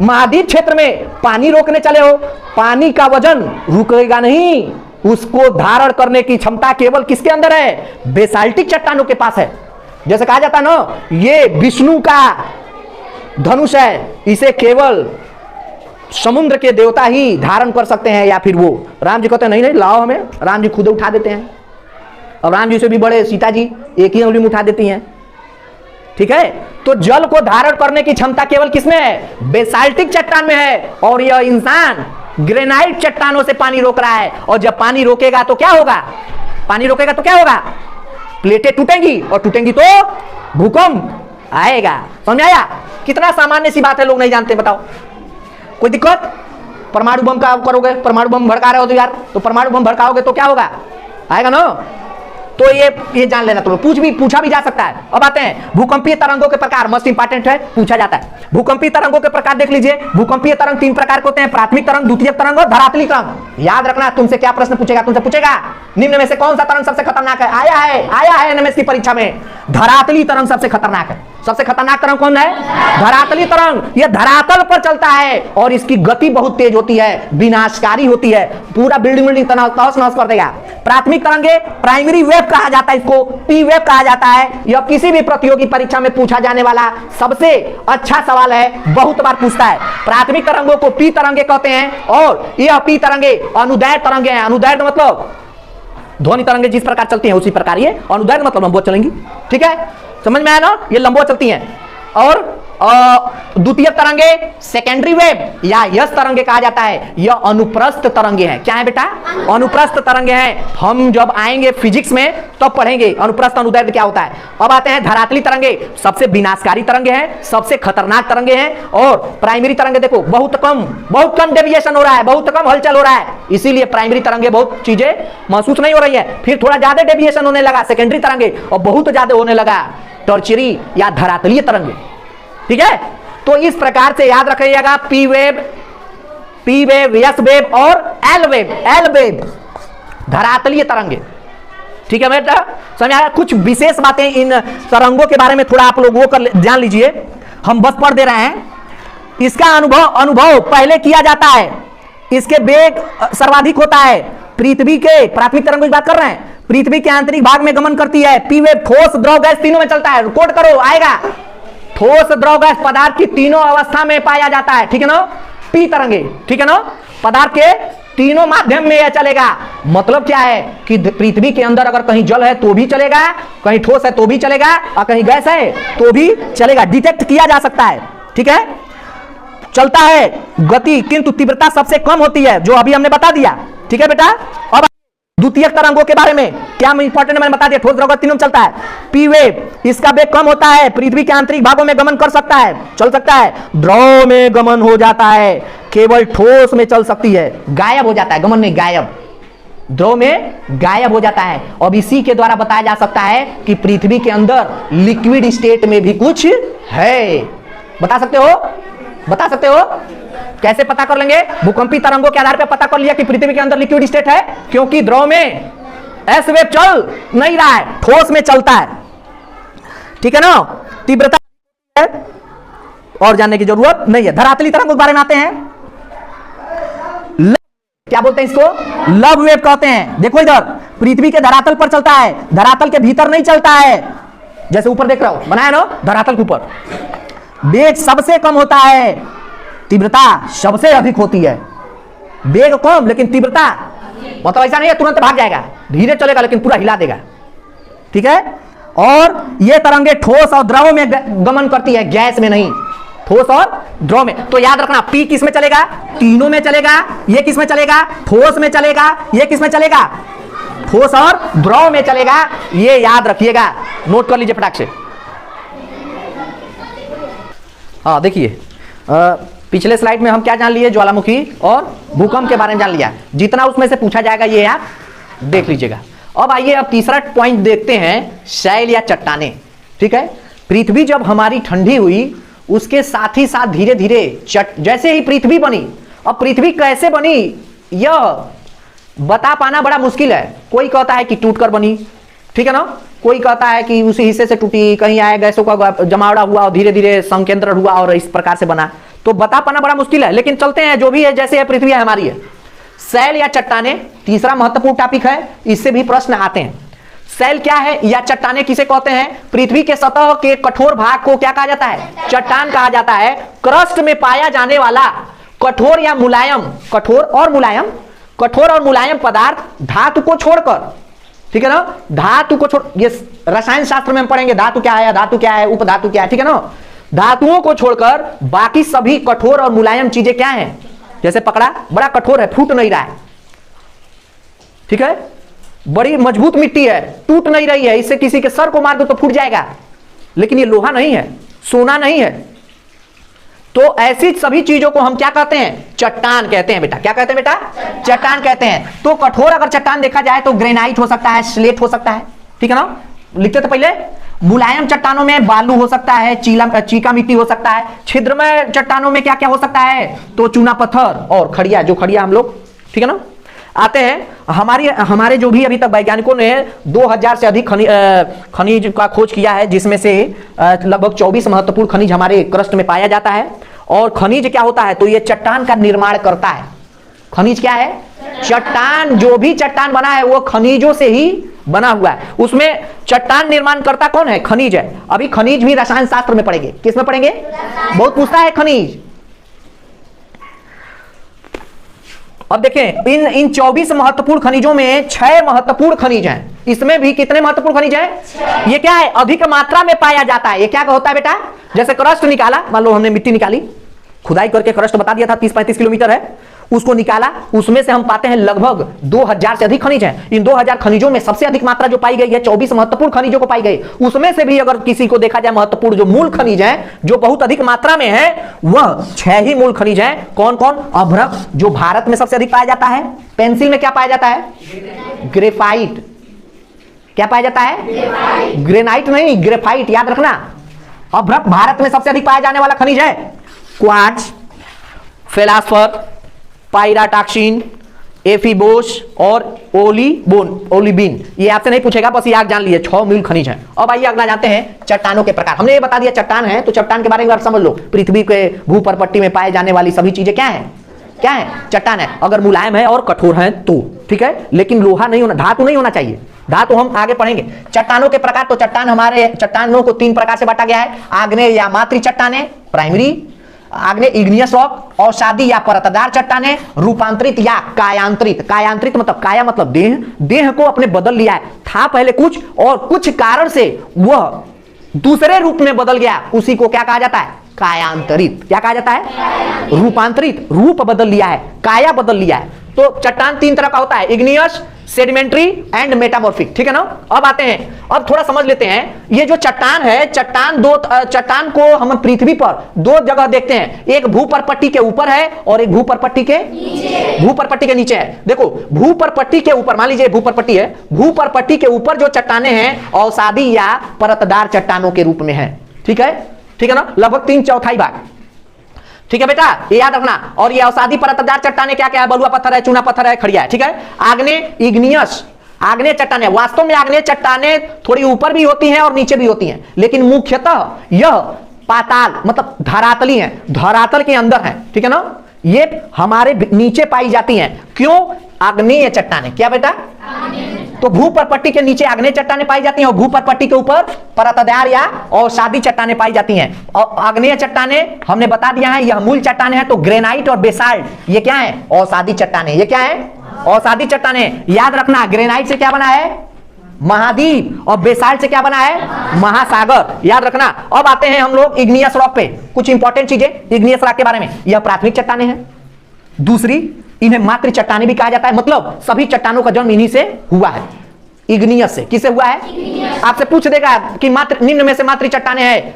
महाद्वीप क्षेत्र में पानी रोकने चले हो। पानी का वजन रुकेगा नहीं, उसको धारण करने की क्षमता केवल किसके अंदर है? बेसाल्टिक चट्टानों के पास है। जैसे कहा जाता है ना, ये विष्णु का धनुष है, इसे केवल समुद्र के देवता ही धारण कर सकते हैं, या फिर वो राम जी कहते हैं नहीं लाओ हमें, राम जी खुद उठा देते हैं। और राम जी से भी बड़े सीता जी एक ही उंगली में उठा देती हैं। ठीक है। तो जल को धारण करने की क्षमता केवल किसमें है? बेसाल्टिक चट्टान में है। और यह इंसान ग्रेनाइट चट्टानों से पानी रोक रहा है। और जब पानी रोकेगा तो क्या होगा? पानी रोकेगा तो क्या होगा? प्लेटें टूटेंगी, और टूटेंगी तो भूकंप आएगा। समझ आया? कितना सामान्य सी बात है, लोग नहीं जानते। बताओ, कोई दिक्कत? परमाणु बम का करोगे, परमाणु बम भड़का रहे हो तो यार, तो परमाणु बम भड़काओगे तो क्या होगा? आएगा ना? तो ये जान लेना। तो पूछा भी जा सकता है। अब आते हैं भूकंपीय तरंगों के प्रकार। मस्ट इंपॉर्टेंट है, पूछा जाता है। भूकंपीय तरंगों के प्रकार देख लीजिए। भूकंपीय तरंग 3 प्रकार के होते हैं: प्राथमिक तरंग, द्वितीयक तरंग और धरातली तरंग। याद रखना, तुमसे क्या प्रश्न पूछेगा? तुमसे पूछेगा निम्न में से कौन सा तरंग सबसे खतरनाक है? आया है एनएमएस की परीक्षा में। धरातली तरंग सबसे खतरनाक है। सबसे खतरनाक तरंग कौन है? धरातली तरंग। यह धरातल पर चलता है और इसकी गति बहुत तेज होती है, विनाशकारी होती है, पूरा बिल्डिंग तहस नहस कर देगा। प्राथमिक तरंगे प्राइमरी वेव कहा जाता है, इसको पी वेव कहा जाता है। यह किसी भी प्रतियोगी परीक्षा में पूछा जाने वाला सबसे अच्छा सवाल है, बहुत बार पूछता है। प्राथमिक तरंगों को पी तरंगे कहते हैं और यह पी तरंगे अनुदैर्घ्य तरंगे हैं। अनुदैर्घ्य मतलब ध्वनि तरंगे जिस प्रकार चलती हैं उसी प्रकार ये अनुदैर्घ्य मतलब लंबवत चलेंगी। ठीक है, समझ में आया ना? ये लंबवत चलती हैं। और द्वितीय तरंगे सेकेंडरी वेव या यस तरंगे कहा जाता है। यह अनुप्रस्थ तरंगे हैं। क्या है बेटा? अनुप्रस्थ तरंगे हैं। हम जब आएंगे फिजिक्स में तब पढ़ेंगे अनुप्रस्थ अनुदैर्घ्य क्या होता है। अब आते हैं धरातली तरंगे। सबसे विनाशकारी तरंगे हैं, सबसे खतरनाक तरंगे हैं। और प्राइमरी तरंगे देखो बहुत कम डेविएशन हो रहा है, बहुत कम हलचल हो रहा है, इसीलिए प्राइमरी तरंगे बहुत चीजें महसूस नहीं हो रही है। फिर थोड़ा ज्यादा डेविएशन होने लगा सेकेंडरी तरंगे, और बहुत ज्यादा होने लगा टर्शियरी या धरातलीय तरंगे। ठीक है, तो इस प्रकार से याद रखिएगा पी वेव, यस वेव और एल वेव धरातलीय तरंगे। ठीक है बेटा, समझ आया? कुछ विशेष बातें इन तरंगों के बारे में थोड़ा आप लोग वो कर जान लीजिए, हम बस पढ़ दे रहे हैं। इसका अनुभव पहले किया जाता है, इसके वेग सर्वाधिक होता है। पृथ्वी के प्राथमिक तरंगों की बात कर रहे हैं, पृथ्वी के आंतरिक भाग में गमन करती है। पी वेव ठोस, द्रव, गैस तीनों में चलता है। कोड करो, आएगा। ठोस, द्रव, गैस पदार्थ की तीनों अवस्था में पाया जाता है। ठीक है ना? पी तरंगे, ठीक है ना? पदार्थ के तीनों माध्यम में यह चलेगा। मतलब क्या है कि पृथ्वी के अंदर अगर कहीं जल है तो भी चलेगा, कहीं ठोस है तो भी चलेगा, और कहीं गैस है तो भी चलेगा। डिटेक्ट किया जा सकता है। ठीक है, चलता है गति, किंतु तीव्रता सबसे कम होती है, जो अभी हमने बता दिया। ठीक है बेटा, अब द्वितीयक तरंगों के बारे में क्या इंपॉर्टेंट मैंने बता दिया। ठोस, द्रव, गैस तीनों में चलता है। पी वेव, इसका वेग कम होता है, पृथ्वी के आंतरिक भागों में गमन कर सकता है, चल सकता है। द्रव में गमन हो जाता है, केवल ठोस में चल सकती है, गायब हो जाता है। गमन में गायब, द्रव में गायब हो जाता है। अब इसी के द्वारा बताया जा सकता है कि पृथ्वी के अंदर लिक्विड स्टेट में भी कुछ है। बता सकते हो? बता सकते हो? कैसे पता कर लेंगे? भूकंपी तरंगों के आधार पर पता कर लिया कि पृथ्वी के अंदर लिक्विड स्टेट है, क्योंकि द्रव में एस वेव चल नहीं रहा है, ठोस में चलता है। ठीक है ना? तीव्रता है और जानने की जरूरत नहीं है। धरातली तरंगों के बारे में आते हैं। क्या बोलते हैं इसको? लव वेव कहते हैं। देखो इधर, पृथ्वी के धरातल पर चलता है, धरातल के भीतर नहीं चलता है। जैसे ऊपर देख रहा हूं, बनाया ना, धरातल के ऊपर। वेग सबसे कम होता है, तीव्रता सबसे अधिक होती है। वेग कम लेकिन तीव्रता, मतलब ऐसा नहीं है तुरंत भाग जाएगा, धीरे चलेगा लेकिन पूरा हिला देगा। ठीक है, और ये तरंगे ठोस और द्रव में गमन करती है, गैस में नहीं। ठोस और द्रव में। तो याद रखना, पी किस में चलेगा? तीनों में चलेगा। ये किस में चलेगा? ठोस में चलेगा। ये किस में चलेगा? ठोस और द्रव में चलेगा। ये याद रखिएगा, नोट कर लीजिए फटाक से। हाँ देखिए, पिछले स्लाइड में हम क्या जान लिए? ज्वालामुखी और भूकंप के बारे में जान लिया। जितना उसमें से पूछा जाएगा ये आप देख लीजिएगा। अब आइए, अब तीसरा पॉइंट देखते हैं, शैल या चट्टाने। ठीक है, पृथ्वी जब हमारी ठंडी हुई, उसके साथ ही साथ धीरे धीरे जैसे ही पृथ्वी बनी, अब पृथ्वी कैसे बनी यह बता पाना बड़ा मुश्किल है। कोई कहता है कि टूटकर बनी, ठीक है ना, कोई कहता है कि उसी हिस्से से टूटी, कहीं आए गैसों का जमावड़ा हुआ और धीरे धीरे संकेंद्रण हुआ और इस प्रकार से बना। तो बता पाना बड़ा मुश्किल है, लेकिन चलते हैं, जो भी है जैसे है पृथ्वी है हमारी है। शैल या चट्टाने तीसरा महत्वपूर्ण टॉपिक है, इससे भी प्रश्न आते हैं। शैल क्या है या चट्टाने किसे कहते हैं? पृथ्वी के सतह के कठोर भाग को क्या कहा जाता है? चट्टान कहा जाता है। क्रस्ट में पाया जाने वाला कठोर या मुलायम, कठोर और मुलायम पदार्थ धातु को छोड़कर ठीक है ना। धातु को छोड़, ये रसायन शास्त्र में हम पढ़ेंगे धातु क्या है, धातु क्या है, उपधातु क्या है, ठीक है ना। धातुओं को छोड़कर बाकी सभी कठोर और मुलायम चीजें क्या हैं, जैसे पकड़ा बड़ा कठोर है, फूट नहीं रहा है, ठीक है, बड़ी मजबूत मिट्टी है, टूट नहीं रही है, इससे किसी के सर को मार दो तो फूट जाएगा, लेकिन ये लोहा नहीं है, सोना नहीं है। तो ऐसी सभी चीजों को हम क्या कहते हैं, चट्टान कहते हैं बेटा। क्या कहते हैं बेटा, चट्टान कहते हैं। तो कठोर अगर चट्टान देखा जाए तो ग्रेनाइट हो सकता है, स्लेट हो सकता है, ठीक है ना, लिखते थे पहले। मुलायम चट्टानों में बालू हो सकता है, चीका मिट्टी हो सकता है। छिद्रमय चट्टानों में क्या क्या हो सकता है, तो चूना पत्थर और खड़िया, जो खड़िया हम लोग, ठीक है ना। आते हैं हमारे जो भी अभी तक वैज्ञानिकों ने 2000 से अधिक खनिज का खोज किया है, जिसमें से लगभग 24 महत्वपूर्ण खनिज हमारे क्रस्ट में पाया जाता है। और खनिज क्या होता है, तो ये चट्टान का निर्माण करता है। खनिज क्या है, चट्टान, जो भी चट्टान बना है वो खनिजों से ही बना हुआ है। उसमें चट्टान निर्माण करता कौन है, खनिज है। अभी खनिज भी रसायन शास्त्र में पढ़ेंगे। किस में पढ़ेंगे, बहुत पूछता है खनिज। अब देखें इन 24 महत्वपूर्ण खनिजों में 6 महत्वपूर्ण खनिज हैं। इसमें भी कितने महत्वपूर्ण खनिज हैं, ये क्या है, अधिक मात्रा में पाया जाता है। ये क्या होता है बेटा, जैसे क्रस्ट निकाला, मान लो हमने मिट्टी निकाली, खुदाई करके क्रस्ट बता दिया था 30-35 किलोमीटर है, उसको निकाला, उसमें से हम पाते हैं लगभग 2000 से अधिक खनिज हैं। इन 2000 खनिजों में सबसे अधिक मात्रा जो पाई गई है 24 महत्वपूर्ण खनिजों को पाई गई। उसमें से भी अगर किसी को देखा जाए महत्वपूर्ण जो मूल खनिज हैं, जो बहुत अधिक मात्रा में है, वह 6 ही मूल खनिज हैं। कौन कौन, अभ्रक जो भारत में सबसे अधिक पाया जाता है। पेंसिल में क्या पाया जाता है, ग्रेफाइट। क्या पाया जाता है, ग्रेनाइट नहीं, ग्रेफाइट, याद रखना। अभ्रक भारत में सबसे अधिक पाया जाने वाला खनिज है। क्वार्ट्ज, फेलास्फर, पायराटॉक्सिन, एफिबोस और ओलिबीन। ये आपसे नहीं पूछेगा, बस याद जान लिए 6 मूल खनिज हैं। अब आइए अगला जानते हैं चट्टानों के प्रकार। हमने ये बता दिया चट्टान है, तो चट्टान के बारे में आप समझ लो। पृथ्वी के भूपरपट्टी में पाए जाने वाली सभी चीजें क्या है, क्या है, चट्टान है। अगर मुलायम है और कठोर है तो ठीक है, लेकिन लोहा नहीं होना, धातु नहीं होना चाहिए। धातु हम आगे पढ़ेंगे। चट्टानों के प्रकार, तो चट्टान हमारे चट्टानों को 3 प्रकार से बांटा गया है। आग्नेय या मातृ चट्टानें, प्राइमरी आग्नेय इग्नियस रॉक, अवसादी या परतदार चट्टानें, रूपांतरित या कायांतरित। कायांतरित मतलब काया मतलब देह, देह को अपने बदल लिया है, था पहले कुछ और कुछ कारण से वह दूसरे रूप में बदल गया, उसी को क्या कहा जाता है, कायांतरित। क्या कहा जाता है, रूपांतरित, रूप बदल लिया है, काया बदल लिया है। तो चट्टान 3 तरह का होता है, इग्नियस, सेडिमेंट्री एंड मेटामॉर्फिक, ठीक है ना। अब आते हैं, अब थोड़ा समझ लेते हैं। ये जो चट्टान है, चट्टान को हम पृथ्वी पर 2 जगह देखते हैं। एक भूपरपट्टी के ऊपर है और एक भूपरपट्टी के नीचे है। देखो भूपरपट्टी के ऊपर, मान लीजिए भूपरपट्टी है, भूपरपट्टी के ऊपर जो चट्टानें हैं अवसादी या परतदार चट्टानों के रूप में है, ठीक है, ठीक है ना, लगभग 3/4 भाग, ठीक है बेटा, ये याद रखना। और ये अवसादी परतदार चट्टानें क्या क्या है, बलुआ पत्थर है, चूना पत्थर है, खड़िया है, ठीक है। आग्नेय इग्नियस, आग्नेय चट्टानें, वास्तव में आग्नेय चट्टानें थोड़ी ऊपर भी होती हैं और नीचे भी होती हैं, लेकिन मुख्यतः यह पाताल मतलब धरातली है, धरातल के अंदर है, ठीक है ना। ये हमारे नीचे पाई जाती हैं। क्यों, आग्नेय चट्टानें, क्या बेटा, तो भूपरपट्टी के नीचे आग्नेय चट्टानें पाई जाती हैं और भूपरपट्टी के ऊपर परतदार या अवसादी चट्टानें पाई जाती हैं। और आग्नेय चट्टानें हमने बता दिया है, यह मूल चट्टानें हैं। तो ग्रेनाइट और बेसाल्ट ये क्या है, अवसादी चट्टानें। ये क्या है, अवसादी चट्टानें। याद रखना, ग्रेनाइट से क्या बना है, महाद्वीप, और बेसाल्ट से क्या बना है, महासागर। याद रखना। अब आते हैं हम लोग इग्नियस रॉक पे, कुछ इंपॉर्टेंट चीजें इग्नियस रॉक के बारे में। यह प्राथमिक चट्टानें हैं। दूसरी, इन्हें मातृ चट्टानें भी कहा जाता है, मतलब सभी चट्टानों का जन्म इन्हीं से हुआ है, इग्नियस से। किससे हुआ है, आपसे पूछ देगा कि मातृ, निम्न में से मातृ चट्टानें हैं,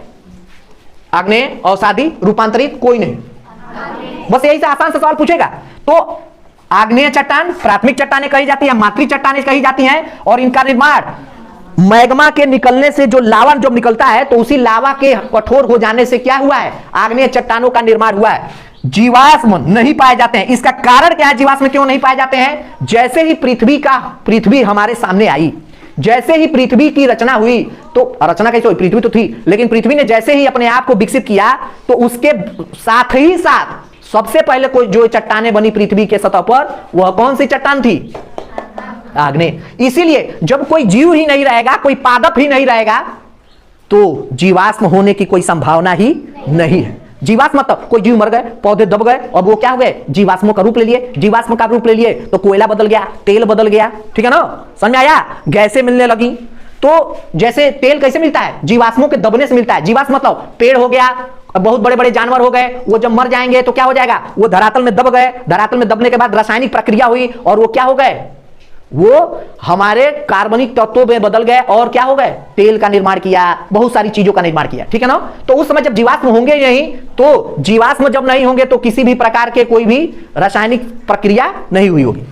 आग्नेय, अवसादी, रूपांतरित, कोई नहीं, बस यही से आसान से सवाल पूछेगा। तो आग्नेय चट्टान प्राथमिक चट्टानें कही जाती है, मातृ चट्टानें कही जाती हैं। और इनका निर्माण मैग्मा के निकलने से, जो लावा जब निकलता है तो उसी लावा के कठोर हो जाने से क्या हुआ है, आग्नेय चट्टानों का निर्माण हुआ है। जीवाश्म नहीं पाए जाते हैं। इसका कारण क्या है, जीवाश्म क्यों नहीं पाए जाते हैं, जैसे ही पृथ्वी हमारे सामने आई, जैसे ही पृथ्वी की रचना हुई, तो रचना कैसे हुई, पृथ्वी तो थी, लेकिन पृथ्वी ने जैसे ही अपने आप को विकसित किया, तो उसके साथ ही साथ सबसे पहले कोई जो चट्टानें बनी पृथ्वी के सतह पर, वह कौन सी चट्टान थी, आग्नेय। इसीलिए जब कोई जीव ही नहीं रहेगा, कोई पादप ही नहीं रहेगा, तो जीवाश्म होने की कोई संभावना ही नहीं है। जीवाश्म मतलब कोई जीव मर गए, पौधे दब गए और वो क्या हो गए, जीवाश्मों का रूप ले लिए। जीवाश्म का रूप ले लिए तो कोयला बदल गया, तेल बदल गया, ठीक है ना, समझ में आया। गैसें मिलने लगी, तो जैसे तेल कैसे मिलता है, जीवाश्मों के दबने से मिलता है। जीवाश्म मतलब पेड़ हो गया, बहुत बड़े बड़े जानवर हो गए, वो जब मर जाएंगे तो क्या हो जाएगा, वो धरातल में दब गए। धरातल में दबने के बाद रासायनिक प्रक्रिया हुई और वो क्या हो गए, वो हमारे कार्बनिक तत्वों में बदल गए और क्या हो गए, तेल का निर्माण किया, बहुत सारी चीजों का निर्माण किया, ठीक है ना। तो उस समय जब जीवाश्म होंगे नहीं, तो जीवाश्म जब नहीं होंगे तो किसी भी प्रकार के कोई भी रासायनिक प्रक्रिया नहीं हुई होगी,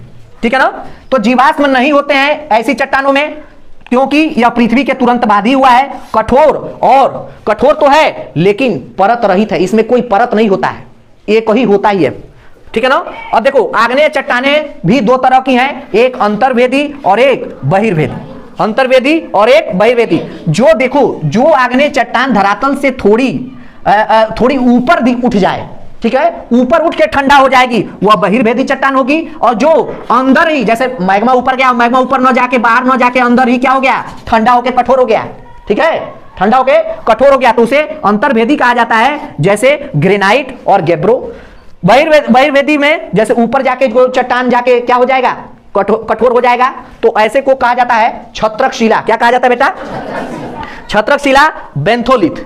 ठीक है ना। तो जीवाश्म नहीं होते हैं ऐसी चट्टानों में, क्योंकि यह पृथ्वी के तुरंत बाद ही हुआ है। कठोर, और कठोर तो है लेकिन परत रहित है, इसमें कोई परत नहीं होता है, एक ही होता ही है, ठीक है ना। अब देखो आग्नेय चट्टानें भी दो तरह की हैं, एक अंतर्वेदी और एक बहिर्वेदी। अंतर्वेदी और एक बहिर्वेदी। जो देखो, जो आग्नेय चट्टान धरातल से थोड़ी ऊपर उठ जाए, ठीक है, ऊपर उठ के ठंडा हो जाएगी, वह बहिर्वेदी चट्टान होगी। और जो अंदर ही, जैसे मैग्मा ऊपर गया, मैग्मा ऊपर न जाके, बाहर न जाके, अंदर ही क्या हो गया, ठंडा होके कठोर हो गया, ठीक है, ठंडा होके कठोर हो गया, तो उसे अंतर्वेदी कहा जाता है, जैसे ग्रेनाइट और गेब्रो। बहिर्वेदी में जैसे ऊपर जाके जो चट्टान जाके क्या हो जाएगा, कठोर हो जाएगा, तो ऐसे को कहा जाता है छत्रक शिला। क्या कहा जाता है बेटा, छत्रक शिला। बेंथोलिथ,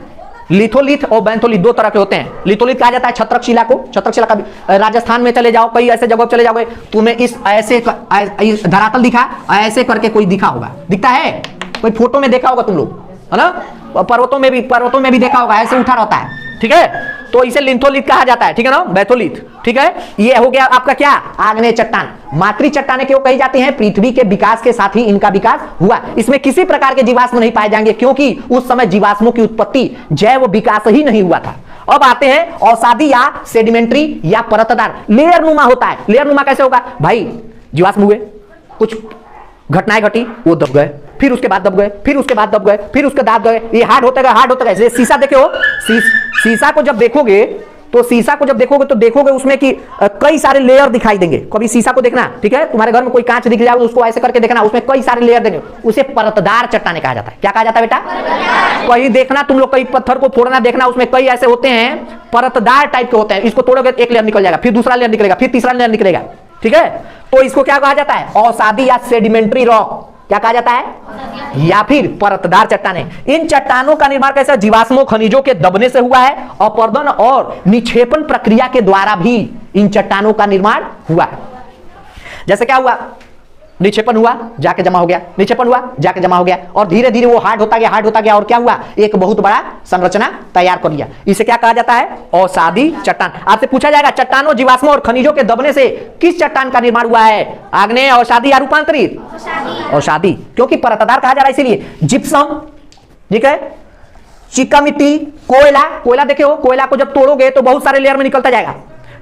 लिथोलिथ और बेंथोलिथ दो तरह के होते हैं। लिथोलिथ कहा जाता है छत्रक शिला को। छत्रक शिला का राजस्थान में चले जाओ, कई ऐसे जगह चले जाओगे, तुम्हें इस ऐसे धरातल दिखा, ऐसे करके कोई दिखा होगा, दिखता है, कोई फोटो में देखा होगा तुम लोग, है ना, पर्वतों में भी देखा होगा, ऐसे उठा रहता है, ठीक है, तो इसे लिथोलिथ कहा जाता है, ठीक है ना, बेंथोलिथ, ठीक है। ये हो गया आपका क्या, आग्नेय चट्टान। मातृ चट्टानें क्यों कही जाती हैं, पृथ्वी के विकास के साथ ही इनका विकास हुआ। इसमें किसी प्रकार के जीवाश्म नहीं पाए जाएंगे, क्योंकि उस समय जीवाश्मों की उत्पत्ति, जैव विकास ही नहीं हुआ था। अब आते हैं औषधि या सेडिमेंट्री या परतदार। लेयर नुमा होता है। लेयर नुमा कैसे होगा भाई, जीवाश्म हुए, कुछ घटनाएं घटी, वो दब गए, फिर उसके बाद दब गए, फिर उसके बाद दब गए, फिर उसके बाद दब गए, ये हार्ड होते गए। जैसे शीशा देखे हो, शीशा को जब देखोगे तो देखोगे उसमें कि कई सारे लेयर दिखाई देंगे। कभी शीशा को देखना, ठीक है, तुम्हारे घर में कोई कांच दिख जाए तो उसको ऐसे करके देखना, उसमें कई सारे लेयर देंगे, उसे परतदार चट्टानें कहा जाता है। क्या कहा जाता है बेटा, कहीं देखना तुम लोग, कई पत्थर को फोड़ना देखना, उसमें कई ऐसे होते हैं परतदार टाइप के होते हैं। इसको तोड़ोगे एक लेयर निकल जाएगा, फिर दूसरा लेयर निकलेगा, फिर तीसरा लेयर निकलेगा, ठीक है। तो इसको क्या कहा जाता है, औषधि या सेडिमेंट्री रॉक। क्या कहा जाता है, या फिर परतदार चट्टानें। इन चट्टानों का निर्माण कैसे, जीवाश्मों खनिजों के दबने से हुआ है, अपरदन और निक्षेपण प्रक्रिया के द्वारा भी इन चट्टानों का निर्माण हुआ है। जैसे क्या हुआ, निक्षेपण हुआ, जाके जमा हो गया, निक्षेपण हुआ, जाके जमा हो गया, और धीरे धीरे वो हार्ड होता गया, और क्या हुआ, एक बहुत बड़ा संरचना तैयार कर लिया। इसे क्या कहा जाता है, औषधि चट्टान। आपसे पूछा जाएगा चट्टानों, जीवाश्मों और खनिजों के दबने से किस चट्टान का निर्माण हुआ है, आग्नेय, औषधि या रूपांतरित, औषधि, क्योंकि परतदार कहा जा रहा है इसीलिए। जिप्सम, ठीक है, चिका मिट्टी, कोयला देखे हो, कोयला को जब तोड़ोगे तो बहुत सारे लेयर में निकलता जाएगा।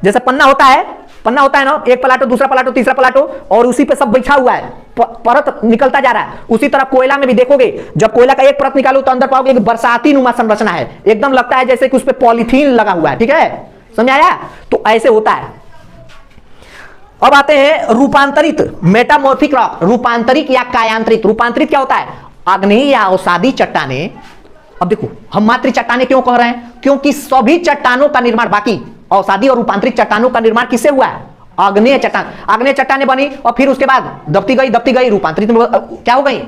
जैसे पन्ना होता है ना, एक पलाटो, दूसरा पलाटो, तीसरा पलाटो, और उसी पे सब बैठा हुआ है, परत निकलता जा रहा है। उसी तरह कोयला में भी देखोगे, जब कोयला का एक परत निकालो तो अंदर पाओगे एक बरसाती नुमा संरचना है, एकदम लगता है जैसे कि उस पे पॉलीथीन लगा हुआ है, ठीक है, समझ आया। तो ऐसे होता है। अब आते हैं रूपांतरित, मेटामॉर्फिक रॉक। रूपांतरित या कायांतरित। रूपांतरित क्या होता है, आग्नेय या औषधि चट्टानें। अब देखो हम मातृ चट्टानें क्यों कह रहे हैं, क्योंकि सभी चट्टानों का निर्माण, बाकी औषधि और रूपांतरित चट्टानों का निर्माण किससे हुआ है, आग्नेय चट्टान। आग्नेय चट्टानें बनी और फिर उसके बाद दबती गई, रूपांतरित में क्या हो गई,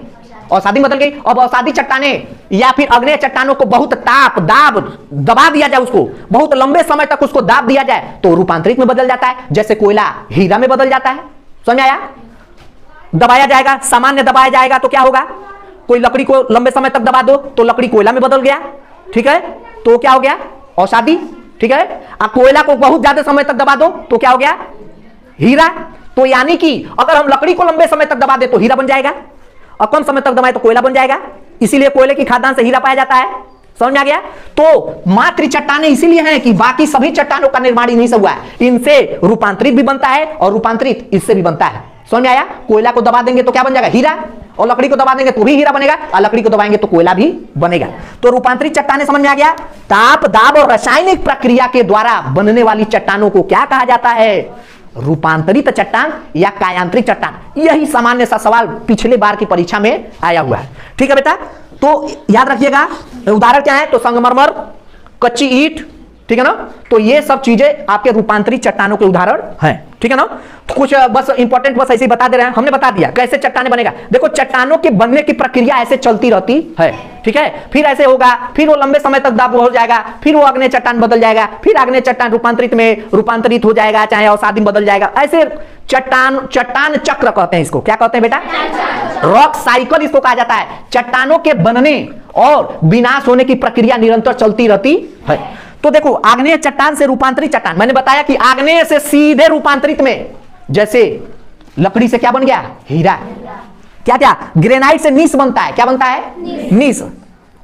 औषधि बदल गई। अब औषधि चट्टानें या फिर आग्नेय चट्टानों को बहुत दबा दिया जाए, उसको बहुत लंबे समय तक उसको दाब दिया जाए तो रूपांतरित में बदल जाता है। जैसे कोयला हीरा में बदल जाता है, समझ आया। दबाया जाएगा, सामान्य दबाया जाएगा तो क्या होगा, कोई लकड़ी को लंबे समय तक दबा दो तो लकड़ी कोयला में बदल गया, ठीक है, तो क्या हो गया, औषधि, ठीक है। कोयला को बहुत ज्यादा समय तक दबा दो तो क्या हो गया, हीरा। तो यानी कि अगर हम लकड़ी को लंबे समय तक दबा दे तो हीरा बन जाएगा, और कम समय तक दबाए तो कोयला बन जाएगा। इसीलिए कोयले की खादान से हीरा पाया जाता है, समझ में आ गया। तो मातृ चट्टानें इसीलिए हैं कि बाकी सभी चट्टानों का निर्माण इन्हीं से हुआ है। इनसे रूपांतरित भी बनता है और रूपांतरित इससे भी बनता है, समझ में आया। कोयला को दबा देंगे तो क्या बन जाएगा, हीरा, और लकड़ी को दबा देंगे तो भी हीरा बनेगा, और लकड़ी को दबाएंगे तो कोयला भी बनेगा। तो रूपांतरित चट्टानें समझ में आ गया। ताप, दाब और रासायनिक प्रक्रिया के द्वारा बनने वाली चट्टानों को क्या कहा जाता है, रूपांतरित चट्टान या कायांतरित चट्टान। यही सामान्य सा सवाल पिछले बार की परीक्षा में आया हुआ है, ठीक है बेटा। तो याद रखिएगा, उदाहरण क्या है, तो संगमरमर, कच्ची ईंट, ठीक है ना। तो ये सब चीजें आपके रूपांतरित चट्टानों के उदाहरण हैं, ठीक है ना। तो कुछ बस इंपॉर्टेंट बस ऐसे ही बता दे रहे हैं, हमने बता दिया कैसे चट्टाने बनेगा। देखो चट्टानों के बनने की प्रक्रिया ऐसे चलती रहती है, ठीक है। फिर ऐसे होगा, फिर वो लंबे समय तक दाब हो जाएगा, फिर वो आग्नेय चट्टान बदल जाएगा, फिर आग्नेय चट्टान रूपांतरित में रूपांतरित हो जाएगा, चाहे अवसादी में बदल जाएगा। ऐसे चट्टान चक्र कहते हैं इसको। क्या कहते हैं बेटा? रॉक साइकिल इसको कहा जाता है। चट्टानों के बनने और विनाश होने की प्रक्रिया निरंतर चलती रहती है। तो देखो आग्नेय चट्टान से रूपांतरित चट्टान, मैंने बताया कि आग्नेय से सीधे रूपांतरित में, जैसे लकड़ी से क्या बन गया? हीरा। क्या क्या? ग्रेनाइट से नीस बनता है। क्या बनता है? नीस।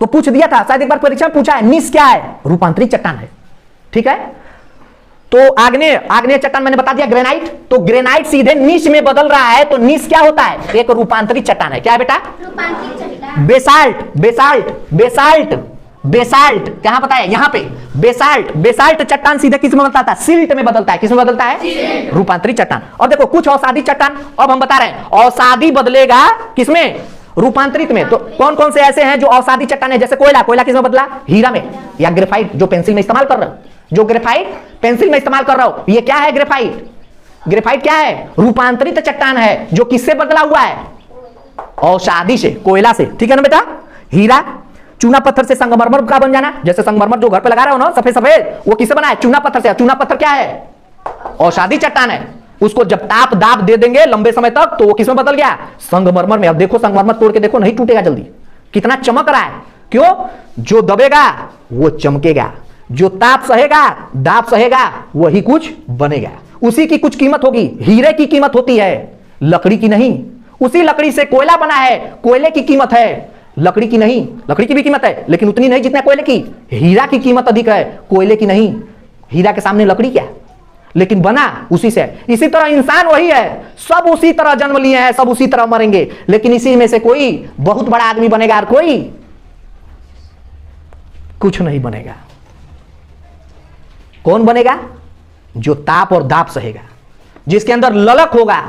तो पूछ दिया था शायद एक बार परीक्षा में पूछा है, नीस क्या है? रूपांतरित चट्टान है, ठीक है। तो आग्नेय चट्टान मैंने बता दिया ग्रेनाइट। तो ग्रेनाइट सीधे नीस में बदल रहा है, तो नीस क्या होता है? एक रूपांतरित चट्टान है। क्या है बेटा? रूपांतरित चट्टान। बेसाल्ट कहां पता है? यहां पे बेसाल्ट चट्टान सीधे किस में बदलता है? सिल्ट में बदलता है। किस में बदलता है? रूपांतरित चट्टान। और देखो कुछ अवसादी चट्टान, अब हम बता रहे हैं अवसादी बदलेगा किसमें? रूपांतरित में। तो कौन कौन से ऐसे हैं जो अवसादी चट्टान है? जैसे कोयला किस में बदला? हीरा में। या ग्रेफाइट जो पेंसिल में इस्तेमाल कर रहे हो, जो ग्रेफाइट पेंसिल में इस्तेमाल कर रहा हो, ये क्या है? ग्रेफाइट क्या है? रूपांतरित चट्टान है जो किससे बदला हुआ है? अवसादी से, कोयला से, ठीक है ना बेटा। हीरा चूना पत्थर से संगमरमर का बन जाना, जैसे संगमरमर जो घर पे लगा रहे हो ना सफेद सफेद, वो किससे बना है? चूना पत्थर से। चूना पत्थर क्या है? अवसादी चट्टान है। उसको जब ताप दाब दे देंगे लंबे समय तक, तो वो किसमें बदल गया? संगमरमर में। अब देखो संगमरमर तोड़ के देखो, नहीं टूटेगा जल्दी, कितना चमक रहा है। क्यों? जो दबेगा वो चमकेगा, जो ताप सहेगा, दाब सहेगा, वही कुछ बनेगा। उसी की कुछ कीमत होगी। हीरे की कीमत होती है, लकड़ी की नहीं। उसी लकड़ी से कोयला बना है, कोयले की कीमत है, लकड़ी की नहीं। लकड़ी की भी कीमत है लेकिन उतनी नहीं जितना कोयले की। हीरा की कीमत अधिक है, कोयले की नहीं। हीरा के सामने लकड़ी क्या, लेकिन बना उसी से। इसी तरह इंसान वही है, सब उसी तरह जन्म लिए हैं, सब उसी तरह मरेंगे, लेकिन इसी में से कोई बहुत बड़ा आदमी बनेगा और कोई कुछ नहीं बनेगा। कौन बनेगा? जो ताप और दाप सहेगा, जिसके अंदर ललक होगा,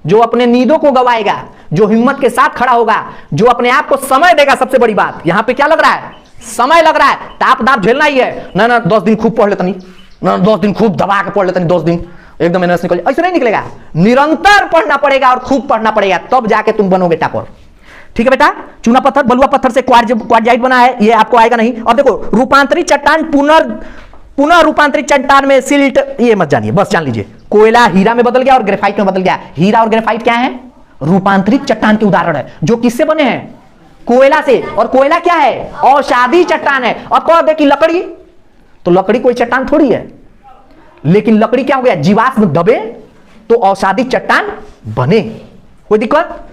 जो अपने नींदों को गवाएगा, जो हिम्मत के साथ खड़ा होगा, जो अपने आप को समय देगा। सबसे बड़ी बात यहां पे क्या लग रहा है? समय लग रहा है। ताप दाप झेलना ही है ना, 10 दिन खूब पढ़ लेता नहीं ना, 10 दिन खूब दबा के पढ़ लेता नहीं, 10 दिन एकदम एनर्जी निकल, ऐसे नहीं निकलेगा। निरंतर पढ़ना पड़ेगा और खूब पढ़ना पड़ेगा, तब जाके तुम बनोगे टॉपर, ठीक है बेटा। चूना पत्थर, बलुआ पत्थर से क्वार्टजाइट बना है, ये आपको आएगा नहीं। और देखो रूपांतरित चट्टान, पुनः रूपांतरित चट्टान में सिल्ट, ये मत जानिए, बस जान लीजिए कोयला हीरा में बदल गया और ग्रेफाइट में बदल गया। हीरा और ग्रेफाइट क्या है? रूपांतरित चट्टान के उदाहरण है, जो किससे बने हैं? कोयला से। और कोयला क्या है? अवसादी चट्टान है। अब कहो देखिए लकड़ी, तो लकड़ी कोई चट्टान थोड़ी है, लेकिन लकड़ी क्या हो गया? जीवाश्म दबे तो अवसादी चट्टान बने। कोई दिक्कत?